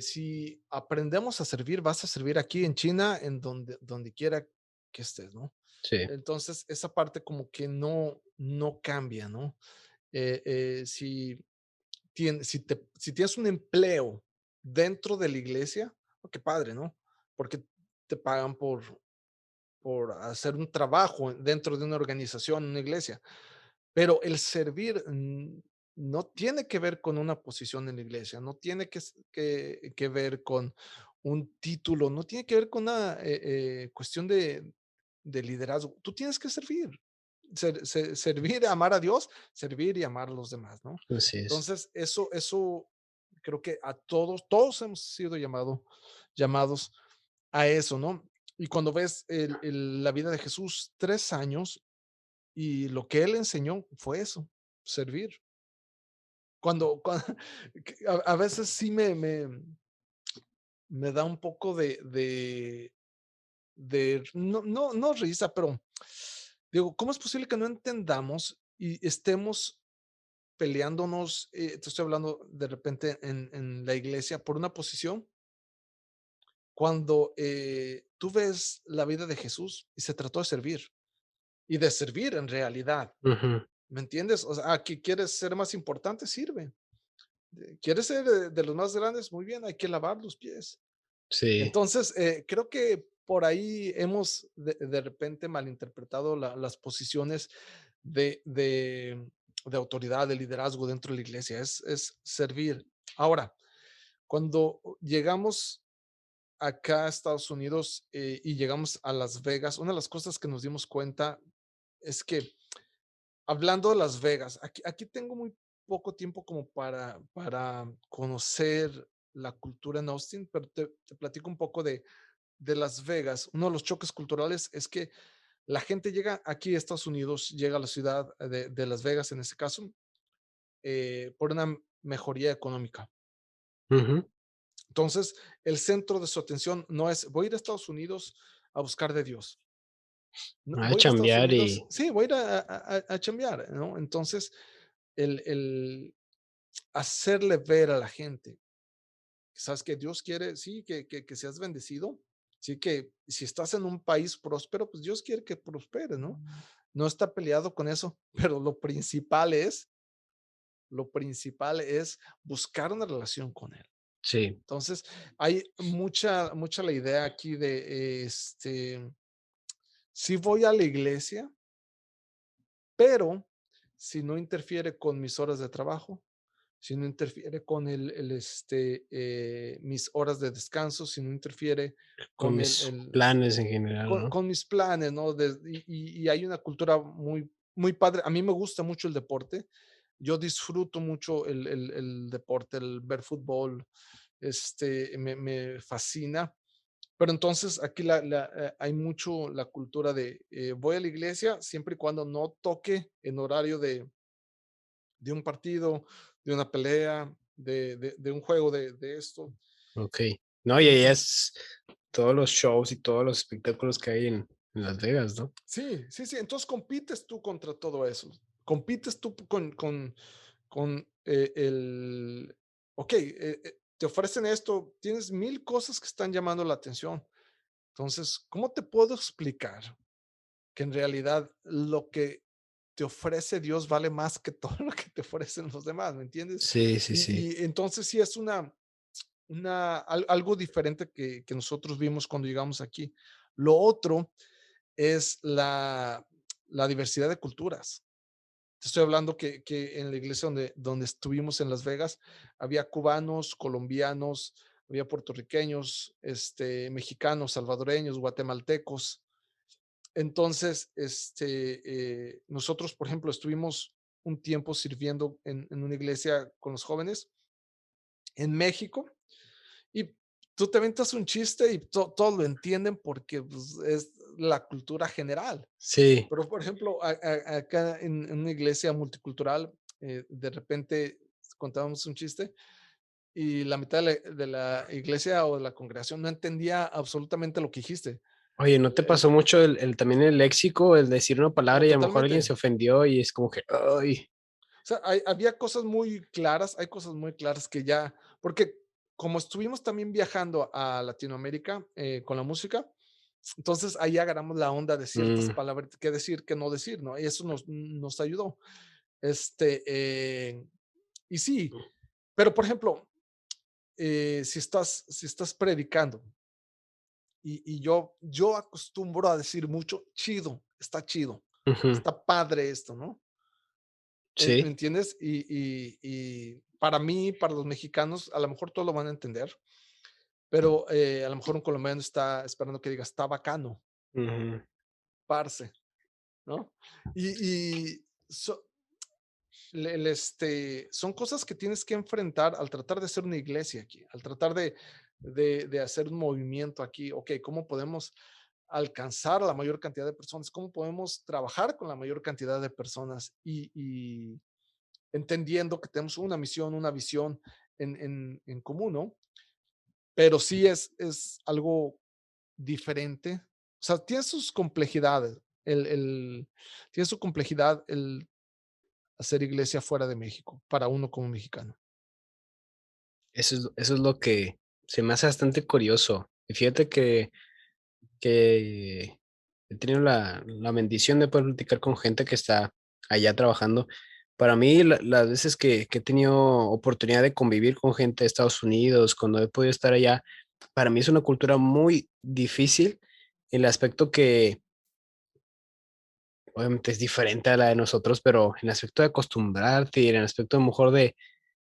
si aprendemos a servir, vas a servir aquí en China, en donde quiera que estés, ¿no? Sí. Entonces, esa parte como que no cambia, ¿no? Si, si tienes un empleo dentro de la iglesia, oh, qué padre, ¿no? Porque te pagan por hacer un trabajo dentro de una organización, una iglesia. Pero el servir no tiene que ver con una posición en la iglesia, no tiene que ver con un título, no tiene que ver con una cuestión de liderazgo. Tú tienes que servir, servir, amar a Dios, servir y amar a los demás, ¿no? Así es. Entonces, eso creo que a todos hemos sido llamados a eso, ¿no? Y cuando ves la vida de Jesús, 3 años, y lo que él enseñó fue eso, servir. Cuando a veces sí me da un poco de no risa, pero digo, ¿cómo es posible que no entendamos y estemos peleándonos? Te estoy hablando de repente en la iglesia por una posición, cuando tú ves la vida de Jesús y se trató de servir y de servir en realidad. Ujú. ¿Me entiendes? O sea, aquí quieres ser más importante, sirve. ¿Quieres ser de los más grandes? Muy bien, hay que lavar los pies. Sí. Entonces, creo que por ahí hemos de repente malinterpretado las posiciones de autoridad, de liderazgo dentro de la iglesia. Es servir. Ahora, cuando llegamos acá a Estados Unidos y llegamos a Las Vegas, una de las cosas que nos dimos cuenta es que hablando de Las Vegas, aquí tengo muy poco tiempo como para conocer la cultura en Austin, pero te platico un poco de Las Vegas. Uno de los choques culturales es que la gente llega aquí a Estados Unidos, llega a la ciudad de Las Vegas en este caso, por una mejoría económica. Ujú. Entonces, el centro de su atención no es, voy a ir a Estados Unidos a buscar de Dios. No, A voy a ir a Estados chambear Unidos, y sí, voy a ir a chambear, ¿no? Entonces, el hacerle ver a la gente, sabes que Dios quiere, sí, que seas bendecido, sí, que si estás en un país próspero, pues Dios quiere que prosperes, ¿no? No está peleado con eso, pero lo principal es buscar una relación con Él. sí, Entonces, hay mucha la idea aquí de, sí voy a la iglesia, pero si no interfiere con mis horas de trabajo, si no interfiere con mis horas de descanso, si no interfiere con con mis planes en general, ¿no? con mis planes, ¿no? Y hay una cultura muy padre. A mí me gusta mucho el deporte. Yo disfruto mucho el deporte, el ver fútbol, me fascina. Pero entonces aquí hay mucho la cultura de voy a la iglesia siempre y cuando no toque en horario de un partido, de una pelea, de un juego de esto. Ok. No, y ahí Entonces, es todos los shows y todos los espectáculos que hay en Las Vegas, ¿no? sí, sí, sí. Entonces compites tú contra todo eso. Compites tú con ok, te ofrecen esto, tienes mil cosas que están llamando la atención. Entonces, ¿cómo te puedo explicar que en realidad lo que te ofrece Dios vale más que todo lo que te ofrecen los demás? ¿Me entiendes? Sí, sí, sí. Y entonces sí es algo diferente que nosotros vimos cuando llegamos aquí. Lo otro es la diversidad de culturas. Te estoy hablando que en la iglesia donde estuvimos en Las Vegas, había cubanos, colombianos, había puertorriqueños, mexicanos, salvadoreños, guatemaltecos. Entonces, nosotros, por ejemplo, estuvimos un tiempo sirviendo en una iglesia con los jóvenes en México y tú te aventas un chiste y todos lo entienden porque pues, es la cultura general. Sí. Pero, por ejemplo, acá en una iglesia multicultural, de repente contábamos un chiste y la mitad de la iglesia o de la congregación no entendía absolutamente lo que dijiste. Oye, ¿no te Eh, pasó mucho también el léxico, el decir una no, palabra y a lo mejor alguien se totalmente. ofendió y es como que, ay, O sea, había cosas muy claras, hay cosas muy claras que ya, porque como estuvimos también viajando a Latinoamérica con la música, entonces ahí agarramos la onda de ciertas mm, palabras, qué decir, qué no decir, ¿no? Y eso nos ayudó. Y sí, pero por ejemplo, si estás predicando y yo acostumbro a decir mucho, chido, ujú, está padre esto, ¿no? ¿Me sí, entiendes? Y para mí, para los mexicanos, a lo mejor todos lo van a entender, pero a lo mejor un colombiano está esperando que diga, está bacano, ujú, parce, ¿no? Y son cosas que tienes que enfrentar al tratar de hacer una iglesia aquí, al tratar de hacer un movimiento aquí. Ok, ¿cómo podemos alcanzar a la mayor cantidad de personas? ¿Cómo podemos trabajar con la mayor cantidad de personas? Y entendiendo que tenemos una misión, una visión en común, ¿no? Pero sí es algo diferente. O sea, tiene sus complejidades. Tiene su complejidad el hacer iglesia fuera de México, para uno como mexicano. eso es lo que se me hace bastante curioso. Y fíjate que he tenido la bendición de poder platicar con gente que está allá trabajando. Para mí, las veces que he tenido oportunidad de convivir con gente de Estados Unidos, cuando he podido estar allá, para mí es una cultura muy difícil en el aspecto que obviamente es diferente a la de nosotros, pero en el aspecto de acostumbrarte y en el aspecto a lo mejor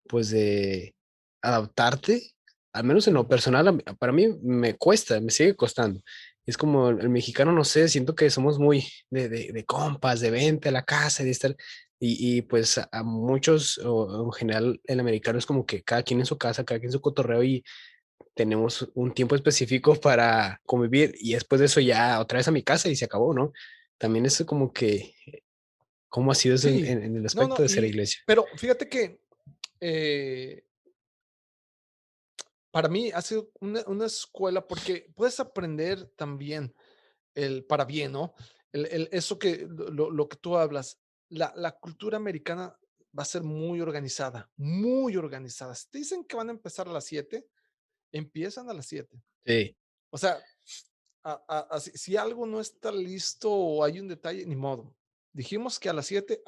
pues de adaptarte, al menos en lo Ujú. personal, para mí me cuesta, me sigue costando. Es como el mexicano, no sé, siento que somos muy de compas, de vente a la casa, de estar, y pues a muchos, o en general, el americano es como que cada quien en su casa, cada quien en su cotorreo y tenemos un tiempo específico para convivir y después de eso ya otra vez a mi casa y se acabó, ¿no? También es como que, ¿cómo ha sido eso en, Sí, en el no, aspecto no, de ser iglesia? pero fíjate que eh, para mí ha sido una escuela porque puedes aprender también el para bien, ¿no? Eso que lo que tú hablas, la cultura americana va a ser muy organizada, muy organizada. Si te dicen que van a empezar a las 7, empiezan a las 7. Sí. O sea, si algo no está listo o hay un detalle, ni modo. Dijimos que a las 7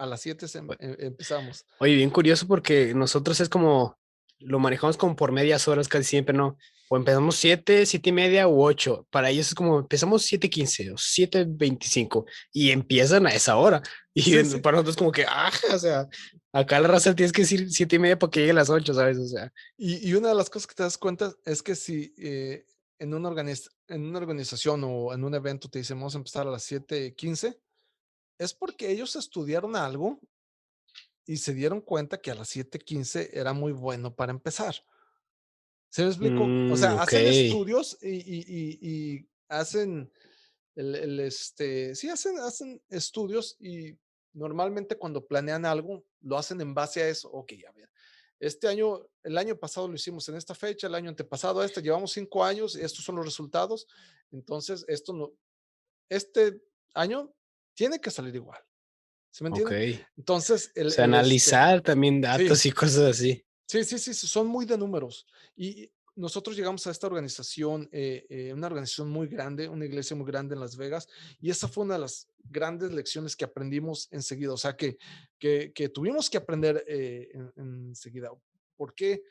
empezamos. Oye, bien curioso porque nosotros es como, lo manejamos como por medias horas casi siempre, ¿no? O empezamos 7, 7:30 u 8. Para ellos es como empezamos 7:15 o 7:25 y empiezan a esa hora. Y Sí, sí. para nosotros como que, o sea, acá la raza tienes que decir 7:30 para que llegue a las 8, ¿sabes? O sea, Y una de las cosas que te das cuenta es que si en una organización o en un evento te dicen vamos a empezar a las 7:15, es porque ellos estudiaron algo y se dieron cuenta que a las 7:15 era muy bueno para empezar. ¿Se me explico? O sea, ok, hacen estudios y hacen sí, hacen estudios y normalmente cuando planean algo, lo hacen en base a eso. Ok, a ver, este año, el año pasado lo hicimos en esta fecha, el año antepasado a este, llevamos 5 años, estos son los resultados. Entonces, esto no, este año tiene que salir igual. ¿Se me ok. entiende? Entonces, O sea, analizar también sí, datos y cosas así. sí, sí, sí, sí, son muy de números. Y nosotros llegamos a esta organización, una organización muy grande, una iglesia muy grande en Las Vegas, y esa fue una de las grandes lecciones que aprendimos enseguida, o sea, que tuvimos que aprender enseguida. ¿Por qué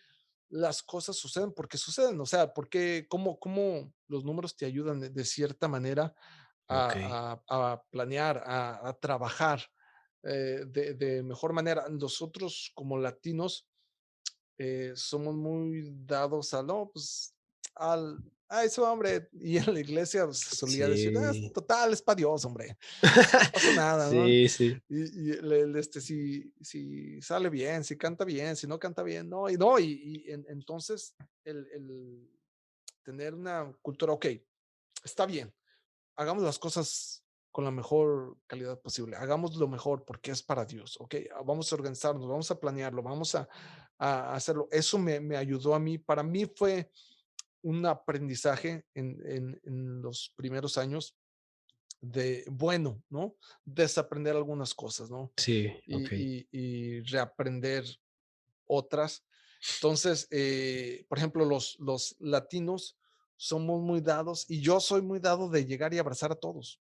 las cosas suceden? Porque suceden, o sea, cómo los números te ayudan de cierta manera Ok. a planear, a trabajar de mejor manera. Nosotros como latinos, somos muy dados a, no, pues, ese hombre, y en la iglesia pues, se solía decir, es Sí. total, es para Dios, hombre, no pasa nada, ¿no? Sí, sí. Y si sale bien, si canta bien, si no canta bien, no, y no, entonces el tener una cultura, ok, está bien, hagamos las cosas con la mejor calidad posible, hagamos lo mejor porque es para Dios, ok, vamos a organizarnos, vamos a planearlo, vamos a hacerlo. Eso me ayudó a mí, para mí fue un aprendizaje en los primeros años de, bueno, ¿no? Desaprender algunas cosas, ¿no? Sí, ok. Y reaprender otras. Entonces, por ejemplo, los latinos somos muy dados y yo soy muy dado de llegar y abrazar a todos.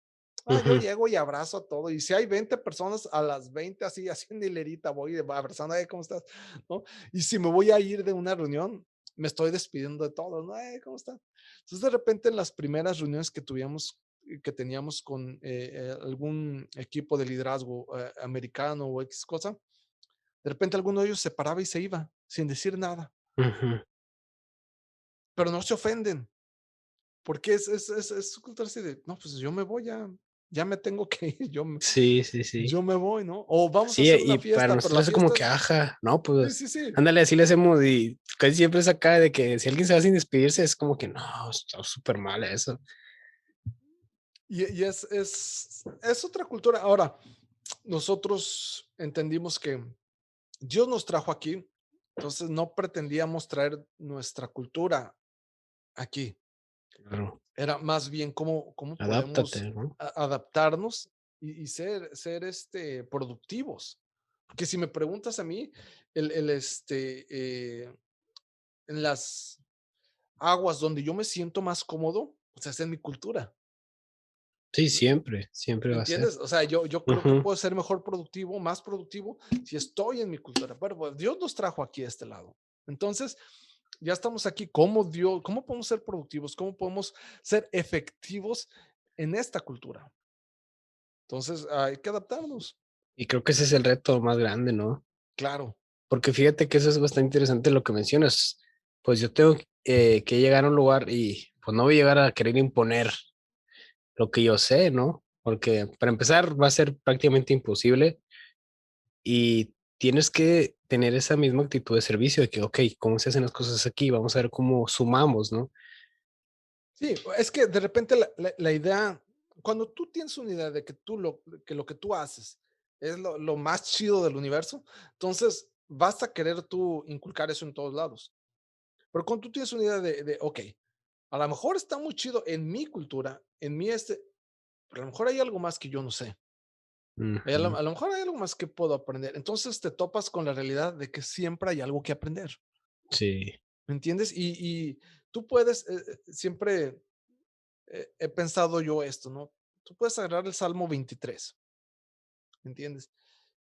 Yo Ujú. llego y abrazo a todos. Y si hay 20 personas, a las 20 así en hilerita voy abrazando, ¿cómo estás? ¿No? Y si me voy a ir de una reunión, me estoy despidiendo de todos, ¿no? ¿Cómo están? Entonces, de repente, en las primeras reuniones que teníamos con algún equipo de liderazgo americano o X cosa, de repente alguno de ellos se paraba y se iba sin decir nada, Ujú. pero no se ofenden, porque es su cultura así de, no, pues yo me voy, ya me tengo que ir, Sí, sí, sí. yo me voy, ¿no? O vamos a Sí, hacer una y para fiesta, pero la nosotros es como fiesta que, es, no, sí, pues, sí, sí. ándale, así le hacemos y casi siempre es acá de que si alguien se va sin despedirse es como que, no, está súper mal eso. Y es otra cultura. Ahora, nosotros entendimos que Dios nos trajo aquí, entonces no pretendíamos traer nuestra cultura aquí. Claro, Era más bien cómo podemos adáptate, ¿no? adaptarnos y ser productivos. Porque si me preguntas a mí, en las aguas donde yo me siento más cómodo, pues es en mi cultura. Sí, siempre, siempre ¿Me va a ser. entiendes? O sea, yo creo que Ujú. puedo ser mejor productivo, más productivo, si estoy en mi cultura. Pero pues, Dios nos trajo aquí a este lado. Entonces, ya estamos aquí. ¿Cómo podemos ser productivos? ¿Cómo podemos ser efectivos en esta cultura? Entonces, hay que adaptarnos. Y creo que ese es el reto más grande, ¿no? Claro. Porque fíjate que eso es bastante interesante lo que mencionas. Pues yo tengo que llegar a un lugar y pues no voy a llegar a querer imponer lo que yo sé, ¿no? Porque para empezar va a ser prácticamente imposible y tienes que tener esa misma actitud de servicio de que, ok, ¿cómo se hacen las cosas aquí? Vamos a ver cómo sumamos, ¿no? Sí, es que de repente la idea, cuando tú tienes una idea de que lo que tú haces es lo más chido del universo, entonces vas a querer tú inculcar eso en todos lados. Pero cuando tú tienes una idea ok, a lo mejor está muy chido en mi cultura, en mi pero a lo mejor hay algo más que yo no sé. Ujú. A lo mejor hay algo más que puedo aprender. Entonces te topas con la realidad de que siempre hay algo que aprender. Sí. ¿Me entiendes? Y tú puedes, siempre he pensado yo esto, ¿no? Tú puedes agarrar el Salmo 23, ¿me entiendes?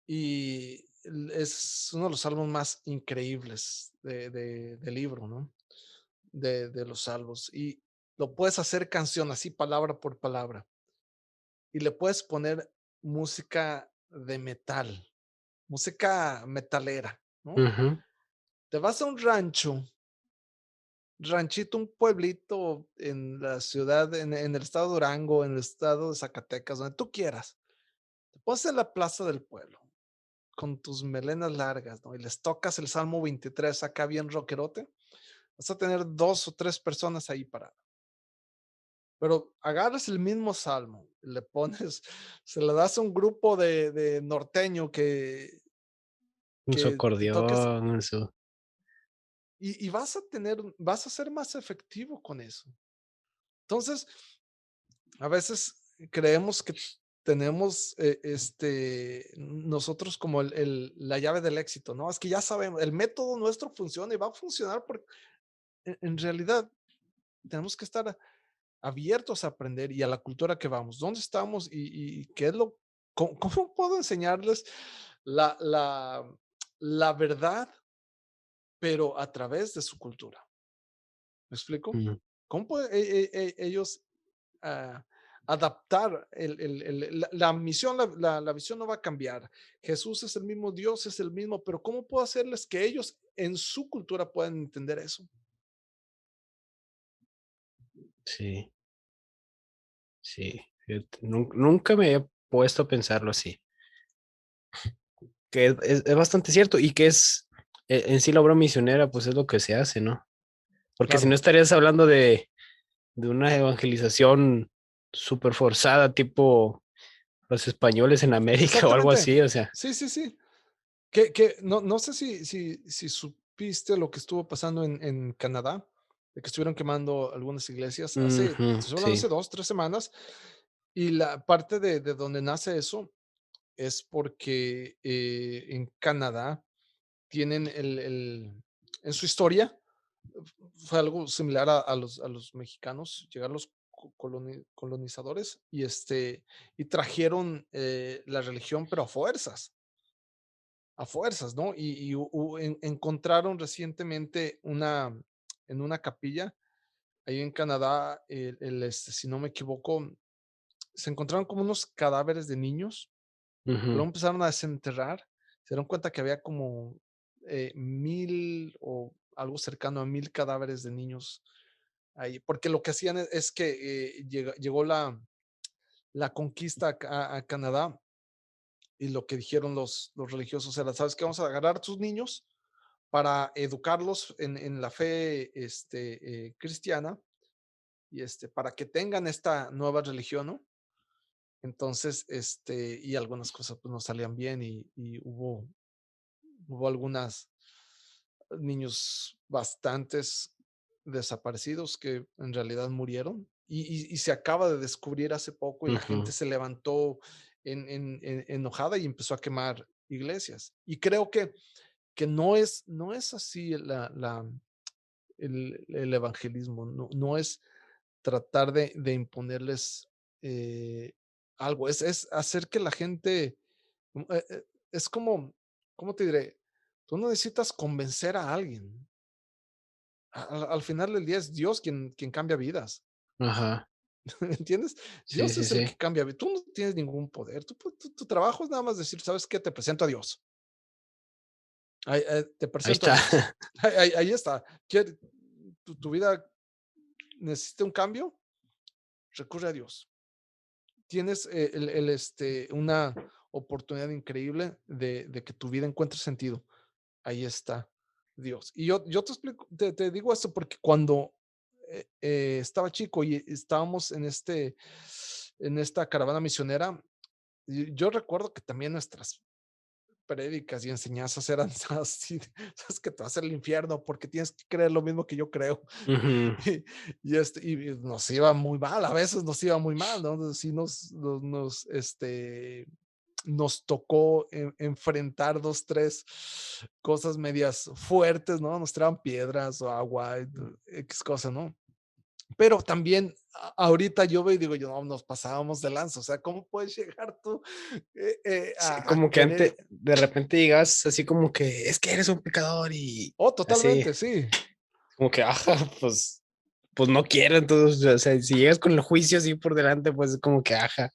Y es uno de los salmos más increíbles del libro, ¿no? De los salmos. Y lo puedes hacer canción así, palabra por palabra. Y le puedes poner música de metal, música metalera, ¿no? Ujú, Te vas a un ranchito, un pueblito en la ciudad, en el estado de Durango, en el estado de Zacatecas, donde tú quieras. Te pones en la plaza del pueblo con tus melenas largas, ¿no? Y les tocas el Salmo 23 acá bien rockerote, vas a tener 2 o 3 personas ahí paradas. Pero agarras el mismo salmo, le pones, se le das a un grupo de norteño un su que toques acordeón, su... y vas a ser más efectivo con eso. Entonces, a veces creemos que tenemos nosotros como la llave del éxito, ¿no? Es que ya sabemos, el método nuestro funciona y va a funcionar porque en realidad tenemos que estar abiertos a aprender y a la cultura que vamos, dónde estamos y qué es cómo puedo enseñarles la, la, la verdad, pero a través de su cultura. ¿Me explico? Mm, ¿Cómo pueden ellos ah, adaptar la misión, la visión no va a cambiar? Jesús es el mismo, Dios es el mismo, pero ¿cómo puedo hacerles que ellos en su cultura puedan entender eso? sí, sí. Fíjate, nunca me he puesto a pensarlo así. Que es bastante cierto y que es en sí la obra misionera, pues es lo que se hace, ¿no? Porque si no Claro, estarías hablando de una evangelización súper forzada, tipo los españoles en América o algo exactamente. así, o sea. Sí, sí, sí. Que no sé si supiste lo que estuvo pasando en Canadá, de que estuvieron quemando algunas iglesias Ujú, te estoy hablando sí. hace 2, 3 semanas, y la parte de donde nace eso es porque en Canadá tienen en su historia, fue algo similar a los mexicanos, llegaron los colonizadores y trajeron la religión, pero a fuerzas, ¿no? Encontraron recientemente en una capilla, ahí en Canadá, si no me equivoco, se encontraron como unos cadáveres de niños, Ujú, luego empezaron a desenterrar, se dieron cuenta que había como 1000 o algo cercano a 1000 cadáveres de niños ahí, porque lo que hacían es que llegó la conquista a Canadá y lo que dijeron los religiosos era, ¿sabes qué? Vamos a agarrar a tus niños para educarlos en la fe cristiana y para que tengan esta nueva religión, ¿no? Entonces, y algunas cosas pues no salían bien y hubo algunas niños bastantes desaparecidos que en realidad murieron y se acaba de descubrir hace poco y la gente ujú. se levantó enojada y empezó a quemar iglesias. Y creo que no es así el evangelismo, no es tratar de imponerles algo, es hacer que la gente, es como, ¿cómo te diré? Tú no necesitas convencer a alguien. Al final del día es Dios quien cambia vidas. Ajá. ¿Me entiendes? Sí, Dios sí, es el sí. que cambia vidas. Tú no tienes ningún poder. Tu trabajo es nada más decir, ¿sabes qué? Te presento a Dios. Te Ahí presento a está. Dios. Ahí está. Tu vida necesita un cambio, recurre a Dios. tienes una oportunidad increíble de que tu vida encuentre sentido. Ahí está Dios. Y yo te explico, te digo esto porque cuando estaba chico y estábamos en esta caravana misionera, yo recuerdo que también nuestras prédicas y enseñanzas eran así, sabes que te vas al infierno porque tienes que creer lo mismo que yo creo. Ujú. Y nos iba muy mal, a veces nos iba muy mal, ¿no? Sí nos tocó enfrentar dos, tres cosas medias fuertes, ¿no? Nos traían piedras o agua, X cosa, ¿no? Pero también ahorita yo veo y digo, yo no, nos pasábamos de lanza, o sea, ¿cómo puedes llegar tú Sí, a como que querer? antes, de repente llegas así como que es que eres un pecador y Oh, así, totalmente, sí. como que, ajá, pues no quiero, entonces, o sea, si llegas con el juicio así por delante, pues como que, ajá,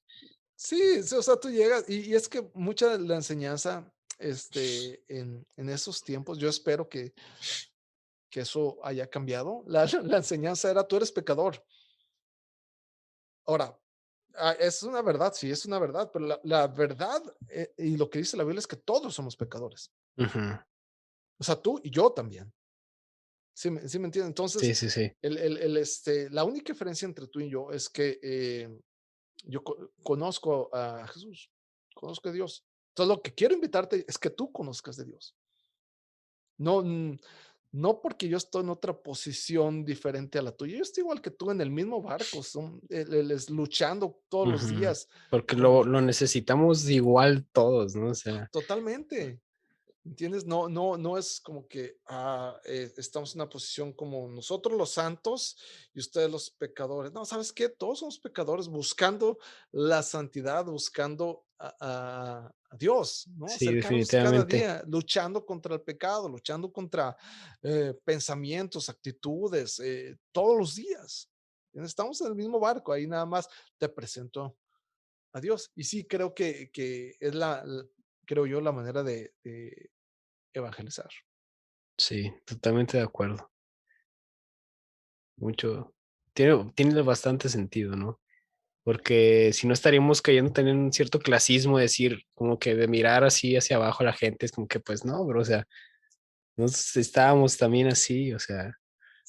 Sí, sí, o sea, tú llegas y es que mucha de la enseñanza, en esos tiempos, yo espero que eso haya cambiado. La enseñanza era, tú eres pecador. Ahora, es una verdad, sí, es una verdad, pero la verdad y lo que dice la Biblia es que todos somos pecadores. ujú. O sea, tú y yo también. Sí me entiendes? Entonces, Sí, sí, sí, la única diferencia entre tú y yo es que yo conozco a Jesús, conozco a Dios. Entonces, lo que quiero invitarte es que tú conozcas de Dios. No, no porque yo estoy en otra posición diferente a la tuya. Yo estoy igual que tú en el mismo barco, es luchando todos los ujú. días Porque con lo necesitamos igual todos, ¿no? O sea, totalmente. ¿Entiendes? No es como que estamos en una posición como nosotros los santos y ustedes los pecadores. No, ¿sabes qué? Todos somos pecadores buscando la santidad, buscando a Dios, ¿no? sí, Acercarnos cada definitivamente, día, luchando contra el pecado, luchando contra pensamientos, actitudes, todos los días. ¿Entiendes? Estamos en el mismo barco, ahí nada más te presento a Dios. Y sí, creo que es creo yo, la manera de evangelizar. sí, totalmente de acuerdo. Mucho, tiene bastante sentido, ¿no? Porque si no estaríamos cayendo también en un cierto clasismo, decir, como que de mirar así hacia abajo a la gente, es como que pues no, bro, o sea, nos estábamos también así, o sea,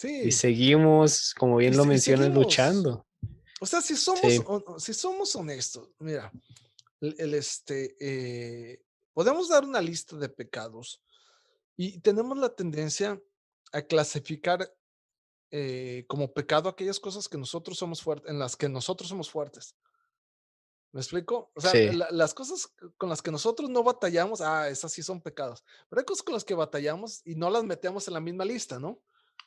y Sí, seguimos, como bien lo y mencionas, seguimos. luchando. O sea, Sí, si somos honestos, mira, podemos dar una lista de pecados y tenemos la tendencia a clasificar como pecado aquellas cosas que nosotros somos fuertes, en las que nosotros somos fuertes. ¿Me explico? O sea, sí. las cosas con las que nosotros no batallamos, esas sí son pecados. Pero hay cosas con las que batallamos y no las metemos en la misma lista, ¿no?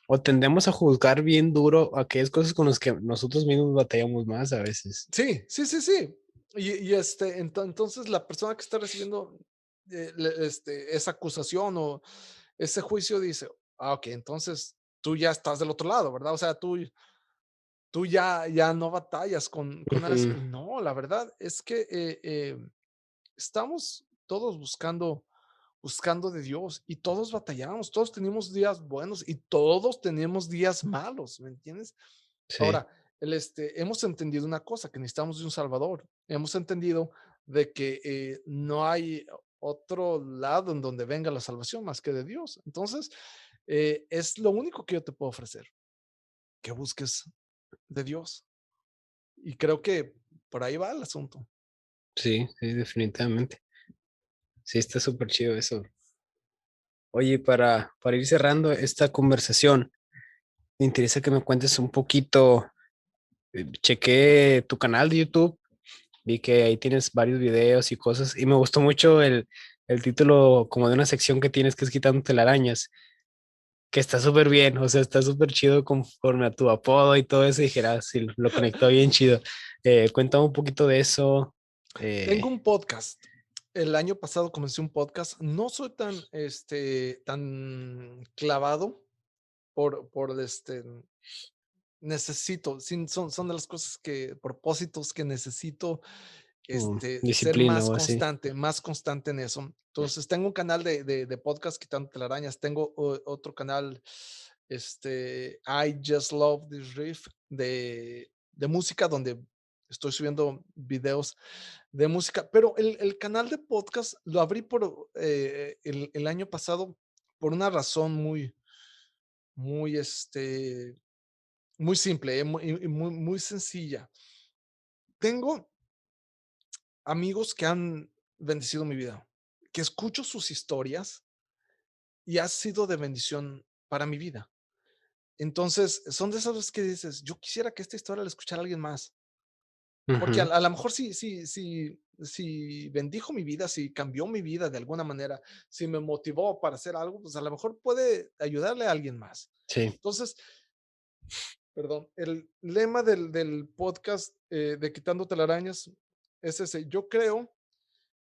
O tendemos a juzgar bien duro aquellas cosas con las que nosotros mismos batallamos más a veces. Sí, sí, sí, sí. Entonces la persona que está recibiendo esa acusación o ese juicio dice, ok, entonces tú ya estás del otro lado, ¿verdad? O sea, tú ya no batallas con nada de eso. Ujú. Y no, la verdad es que estamos todos buscando de Dios y todos batallamos, todos tenemos días buenos y todos tenemos días malos, ¿me entiendes? Sí, Ahora, hemos entendido una cosa, que necesitamos de un Salvador. Hemos entendido de que no hay otro lado en donde venga la salvación más que de Dios. Entonces, es lo único que yo te puedo ofrecer, que busques de Dios. Y creo que por ahí va el asunto. sí, sí, definitivamente. Sí, está súper chido eso. Oye, para ir cerrando esta conversación, me interesa que me cuentes un poquito. Chequé tu canal de YouTube, vi que ahí tienes varios videos y cosas, y me gustó mucho el título como de una sección que tienes que es Quitando telarañas, que está súper bien, o sea, está súper chido conforme a tu apodo y todo eso, y dijera, sí, lo conectó bien chido. Cuéntame un poquito de eso. Tengo Eh, un podcast. El año pasado comencé un podcast. No soy tan clavado por necesito, son de las cosas propósitos que necesito ser disciplina o así. más constante en eso. Entonces, tengo un canal de podcast Quitando Telarañas, tengo otro canal, I Just Love This Riff de música donde estoy subiendo videos de música, pero el canal de podcast lo abrí por el año pasado por una razón muy, muy simple, y muy sencilla. Tengo amigos que han bendecido mi vida, que escucho sus historias y ha sido de bendición para mi vida. Entonces, son de esas veces que dices, yo quisiera que esta historia la escuchara alguien más, porque Ujú. a lo mejor si bendijo mi vida, si cambió mi vida de alguna manera, si me motivó para hacer algo, pues a lo mejor puede ayudarle a alguien más. Sí. Entonces, perdón, el lema del podcast de Quitando Telarañas es ese. Yo creo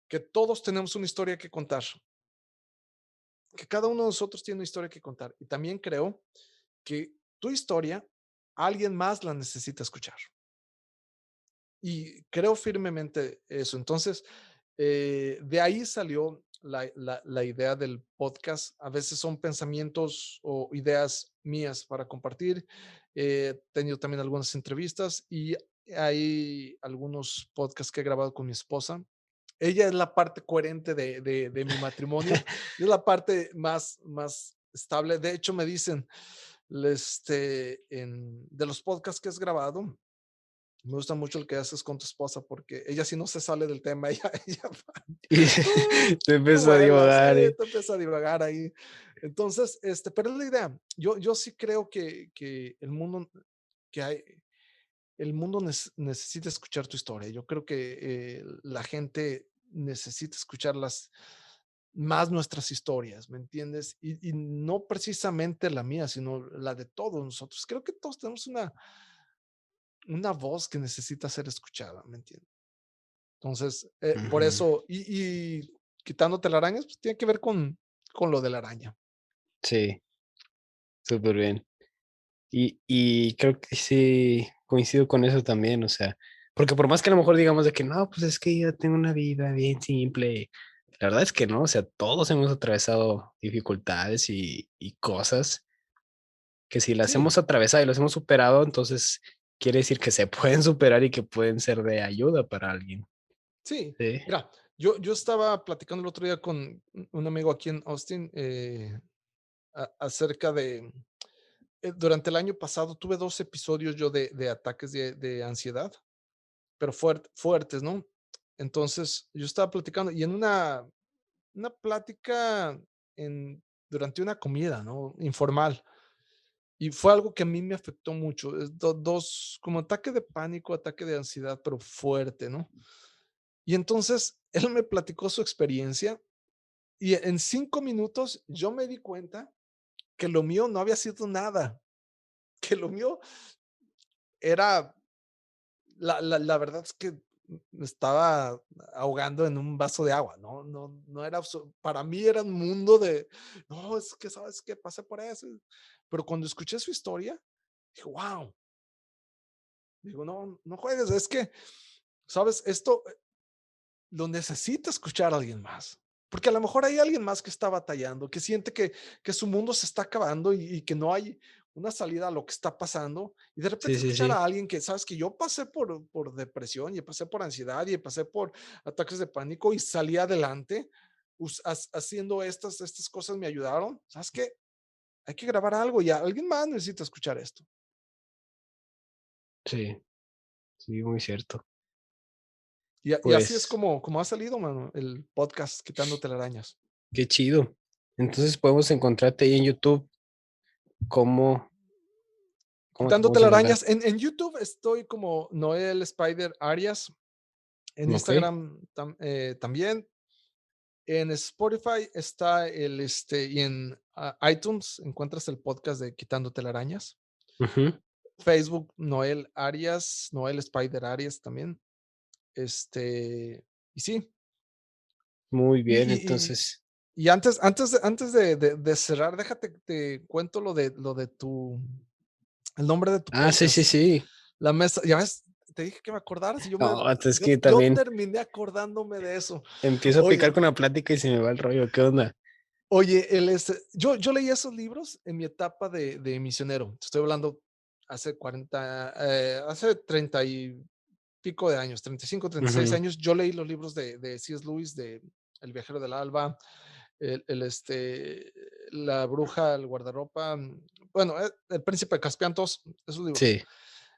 que todos tenemos una historia que contar, que cada uno de nosotros tiene una historia que contar. Y también creo que tu historia, alguien más la necesita escuchar. Y creo firmemente eso. Entonces, de ahí salió la idea del podcast. A veces son pensamientos o ideas mías para compartir. He tenido también algunas entrevistas y hay algunos podcasts que he grabado con mi esposa. Ella es la parte coherente de mi matrimonio y es la parte más estable. De hecho, me dicen, de los podcasts que has grabado, me gusta mucho el que haces con tu esposa porque ella sí no se sale del tema, ella Y te tú empezó a vuelas, divagar. te empieza a divagar ahí. Entonces, pero es la idea. Yo sí creo que el mundo que hay, el mundo necesita escuchar tu historia. Yo creo que la gente necesita escucharlas más nuestras historias, ¿me entiendes? Y no precisamente la mía, sino la de todos nosotros. Creo que todos tenemos una voz que necesita ser escuchada, ¿me entiendes? Entonces, por Ujú. eso, y quitando telarañas, pues tiene que ver con lo de la araña. Sí, súper bien. Y creo que sí coincido con eso también, o sea, porque por más que a lo mejor digamos de que no, pues es que yo tengo una vida bien simple, la verdad es que no, o sea, todos hemos atravesado dificultades y cosas que si las Sí, hemos atravesado y las hemos superado, entonces quiere decir que se pueden superar y que pueden ser de ayuda para alguien. sí. Sí. Mira, yo estaba platicando el otro día con un amigo aquí en Austin acerca de, durante el año pasado tuve 2 episodios yo de ataques de ansiedad, pero fuertes, ¿no? Entonces, yo estaba platicando y en una plática durante una comida, ¿no? Informal. Y fue algo que a mí me afectó mucho. Es dos, como ataque de pánico, ataque de ansiedad, pero fuerte, ¿no? Y entonces él me platicó su experiencia y en 5 minutos yo me di cuenta que lo mío no había sido nada, que lo mío era, la verdad es que me estaba ahogando en un vaso de agua, no, no, no era, para mí era un mundo de, no, es que sabes que pasé por eso. Pero cuando escuché su historia, dije, wow, digo, no, no juegues, es que, sabes, esto lo necesita escuchar a alguien más. Porque a lo mejor hay alguien más que está batallando, que siente que su mundo se está acabando y que no hay una salida a lo que está pasando. Y de Sí, repente sí, escuchar sí, a alguien que, sabes, que yo pasé por depresión y pasé por ansiedad y pasé por ataques de pánico y salí adelante haciendo estas cosas me ayudaron. ¿Sabes qué? Hay que grabar algo y alguien más necesita escuchar esto. sí, sí, muy cierto. Y así es Pues como ha salido, mano, el podcast Quitando Telarañas. qué chido. Entonces podemos encontrarte ahí en YouTube. ¿Cómo te Quitando podemos encontrar? telarañas. En YouTube estoy como Noel Spider Arias. En Ok. Instagram también. En Spotify está y en iTunes encuentras el podcast de Quitando Telarañas. Ujú. Facebook, Noel Arias, Noel Spider Arias también. Y sí. Muy Y, bien, y, y, entonces. y antes de cerrar, déjate que te cuento el nombre de tu Ah, sí, sí, podcast. sí. La mesa, ya ves, te dije que me acordaras y No, es yo, que yo también terminé acordándome de eso. empiezo a picar Oye, con la plática y se me va el rollo. ¿Qué onda? yo leí esos libros en mi etapa de misionero. Te estoy hablando hace 30 y pico de años, 35, 36 años, yo leí los libros de C.S. Lewis, de El viajero del alba, La bruja, el guardarropa, bueno, El príncipe de Caspian, todos esos libros. Sí.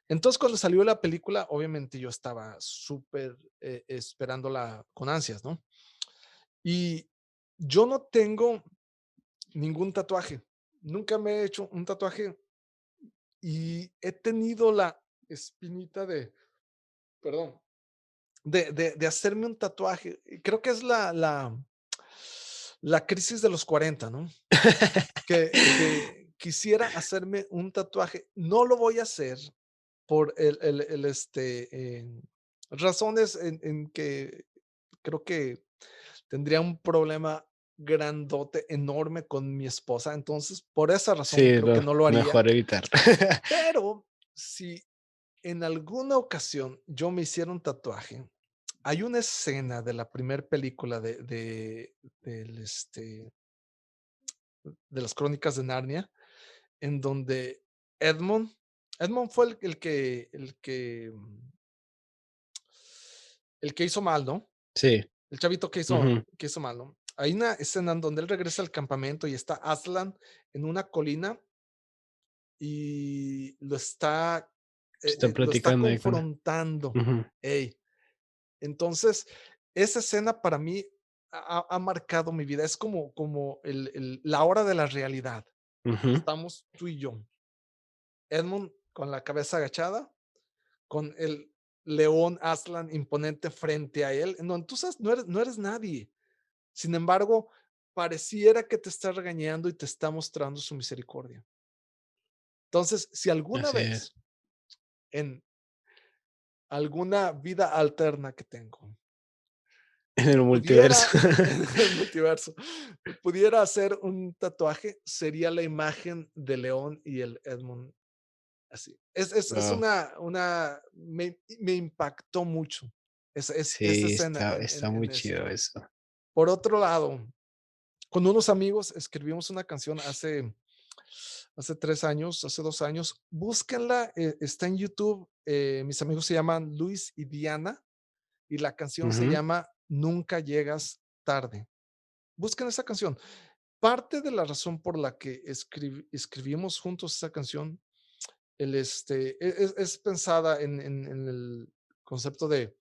Entonces, cuando salió la película, obviamente yo estaba súper esperándola con ansias, ¿no? Y yo no tengo ningún tatuaje. Nunca me he hecho un tatuaje y he tenido la espinita perdón, de hacerme un tatuaje. Creo que es la crisis de los 40, ¿no? Que quisiera hacerme un tatuaje. No lo voy a hacer por razones en que creo que tendría un problema grandote, enorme con mi esposa. Entonces, por esa razón, Sí, creo que no lo haría. mejor evitar. Pero si en alguna ocasión yo me hiciera un tatuaje, hay una escena de la primera película de las Crónicas de Narnia, en donde Edmund, Edmund fue el que hizo mal, ¿no? Sí. El chavito Ujú. que hizo mal, ¿no? Hay una escena en donde él regresa al campamento y está Aslan en una colina y Está lo está platicando ahí con él. confrontando. Ujú, Ey. Entonces, esa escena para mí ha marcado mi vida. Es como la hora de la realidad. ujú. Estamos tú y yo. Edmund con la cabeza agachada, con el león Aslan imponente frente a él. No, tú sabes, no eres nadie. Sin embargo, pareciera que te está regañando y te está mostrando su misericordia. Entonces, si alguna Así es. vez en alguna vida alterna que tengo, En el multiverso. pudiera, en el multiverso, pudiera hacer un tatuaje, sería la imagen de León y el Edmund así. Es Wow. me impactó mucho esa Sí, escena está muy en eso. chido eso. Por otro lado, con unos amigos escribimos una canción hace 3 años, hace 2 años. Búsquenla, está en YouTube. Mis amigos se llaman Luis y Diana y la canción se Ujú, llama Nunca llegas tarde. Busquen esa canción. Parte de la razón por la que escribimos juntos esa canción, es pensada en el concepto de,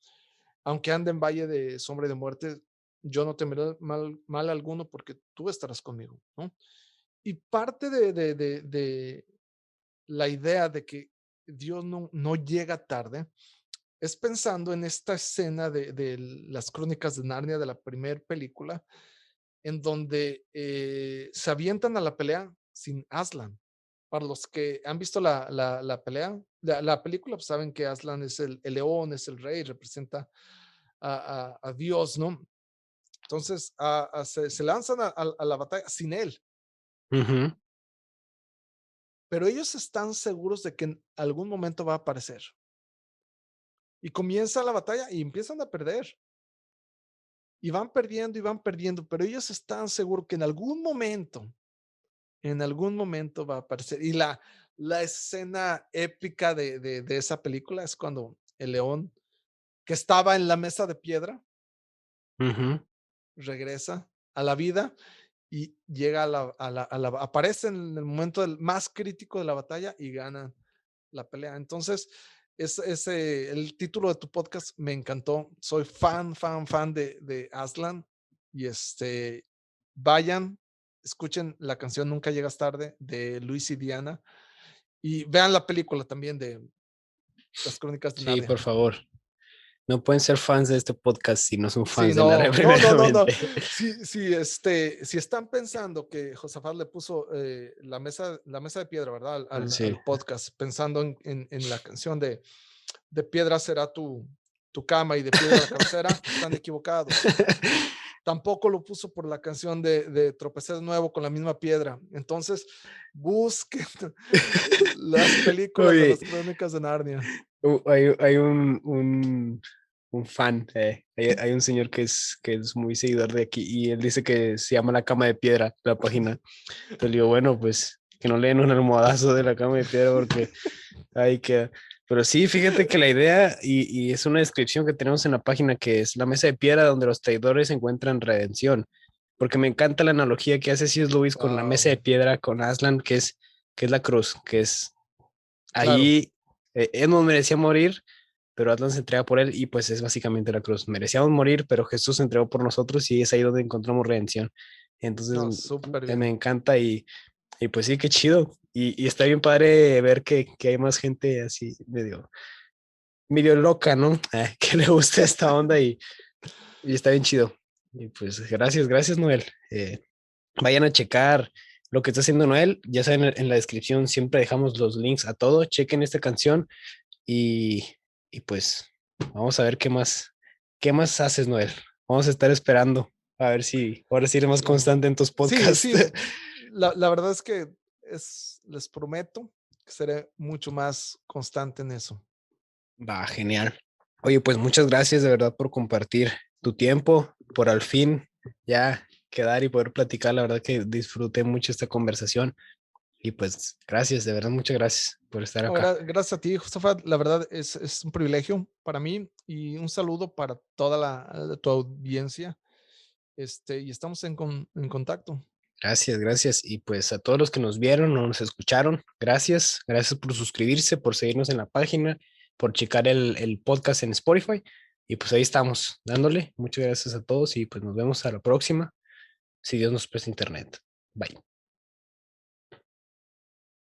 aunque ande en valle de sombra y de muerte, yo no temeré mal alguno porque tú estarás conmigo, ¿no? Y parte de la idea de que Dios no llega tarde es pensando en esta escena de las Crónicas de Narnia, de la primera película, en donde se avientan a la pelea sin Aslan. Para los que han visto la pelea, la película, pues saben que Aslan es el león, es el rey, representa a Dios, ¿no? Entonces se lanzan a la batalla sin él, ujú. pero ellos están seguros de que en algún momento va a aparecer. Y comienza la batalla y empiezan a perder. Y van perdiendo, pero ellos están seguros que en algún momento va a aparecer. Y la escena épica de esa película es cuando el león que estaba en la mesa de piedra Ujú. regresa a la vida y llega aparece en el momento más crítico de la batalla y gana la pelea. Entonces, el título de tu podcast me encantó. Soy fan de Aslan y vayan, escuchen la canción Nunca llegas tarde de Luis y Diana y vean la película también de las Crónicas de Sí, Narnia. por favor. No pueden ser fans de este podcast si no son Sí, fans de Narnia, no. primeramente. Si están pensando que Josafat le puso la mesa de piedra, ¿verdad? Sí. Al podcast, pensando en la canción de piedra será tu cama y de piedra la cabecera, están equivocados. Tampoco lo puso por la canción de tropecé de nuevo con la misma piedra. Entonces, busquen las películas de Oye, las Crónicas de Narnia. hay un fan, hay un señor que es muy seguidor de aquí y él dice que se llama La Cama de Piedra, la página. Entonces le digo, bueno, pues que no leen un almohadazo de La Cama de Piedra porque ahí queda. Pero sí, fíjate que la idea, y es una descripción que tenemos en la página, que es la mesa de piedra donde los traidores encuentran redención. Porque me encanta la analogía que hace C.S. Lewis con la mesa de Wow, piedra, con Aslan, que es la cruz, que es claro. ahí, Edmund merecía morir, pero Aslan se entrega por él y pues es básicamente la cruz. Merecíamos morir, pero Jesús se entregó por nosotros y es ahí donde encontramos redención. Entonces, No, súper me bien. encanta y pues sí, qué chido. Y está bien padre ver que hay más gente así medio loca, ¿no? Que le gusta esta onda y está bien chido. Y pues gracias, Noel. Vayan a checar lo que está haciendo Noel. Ya saben, en la descripción siempre dejamos los links a todo. Chequen esta canción y, y pues vamos a ver qué más haces, Noel. Vamos a estar esperando a ver si ahora sí eres más Sí, constante en tus sí, podcasts. sí. La verdad es que les prometo que seré mucho más constante en eso. Va, genial. Oye, pues muchas gracias de verdad por compartir tu tiempo, por al fin ya quedar y poder platicar. La verdad que disfruté mucho esta conversación y pues gracias, de verdad, muchas gracias por estar No, acá. gracias a ti, Josafat. La verdad es un privilegio para mí y un saludo para toda tu audiencia. Y estamos en contacto. Gracias. Y pues a todos los que nos vieron o nos escucharon, gracias por suscribirse, por seguirnos en la página, por checar el podcast en Spotify. Y pues ahí estamos, dándole. Muchas gracias a todos y pues nos vemos a la próxima, si Dios nos presta internet. Bye.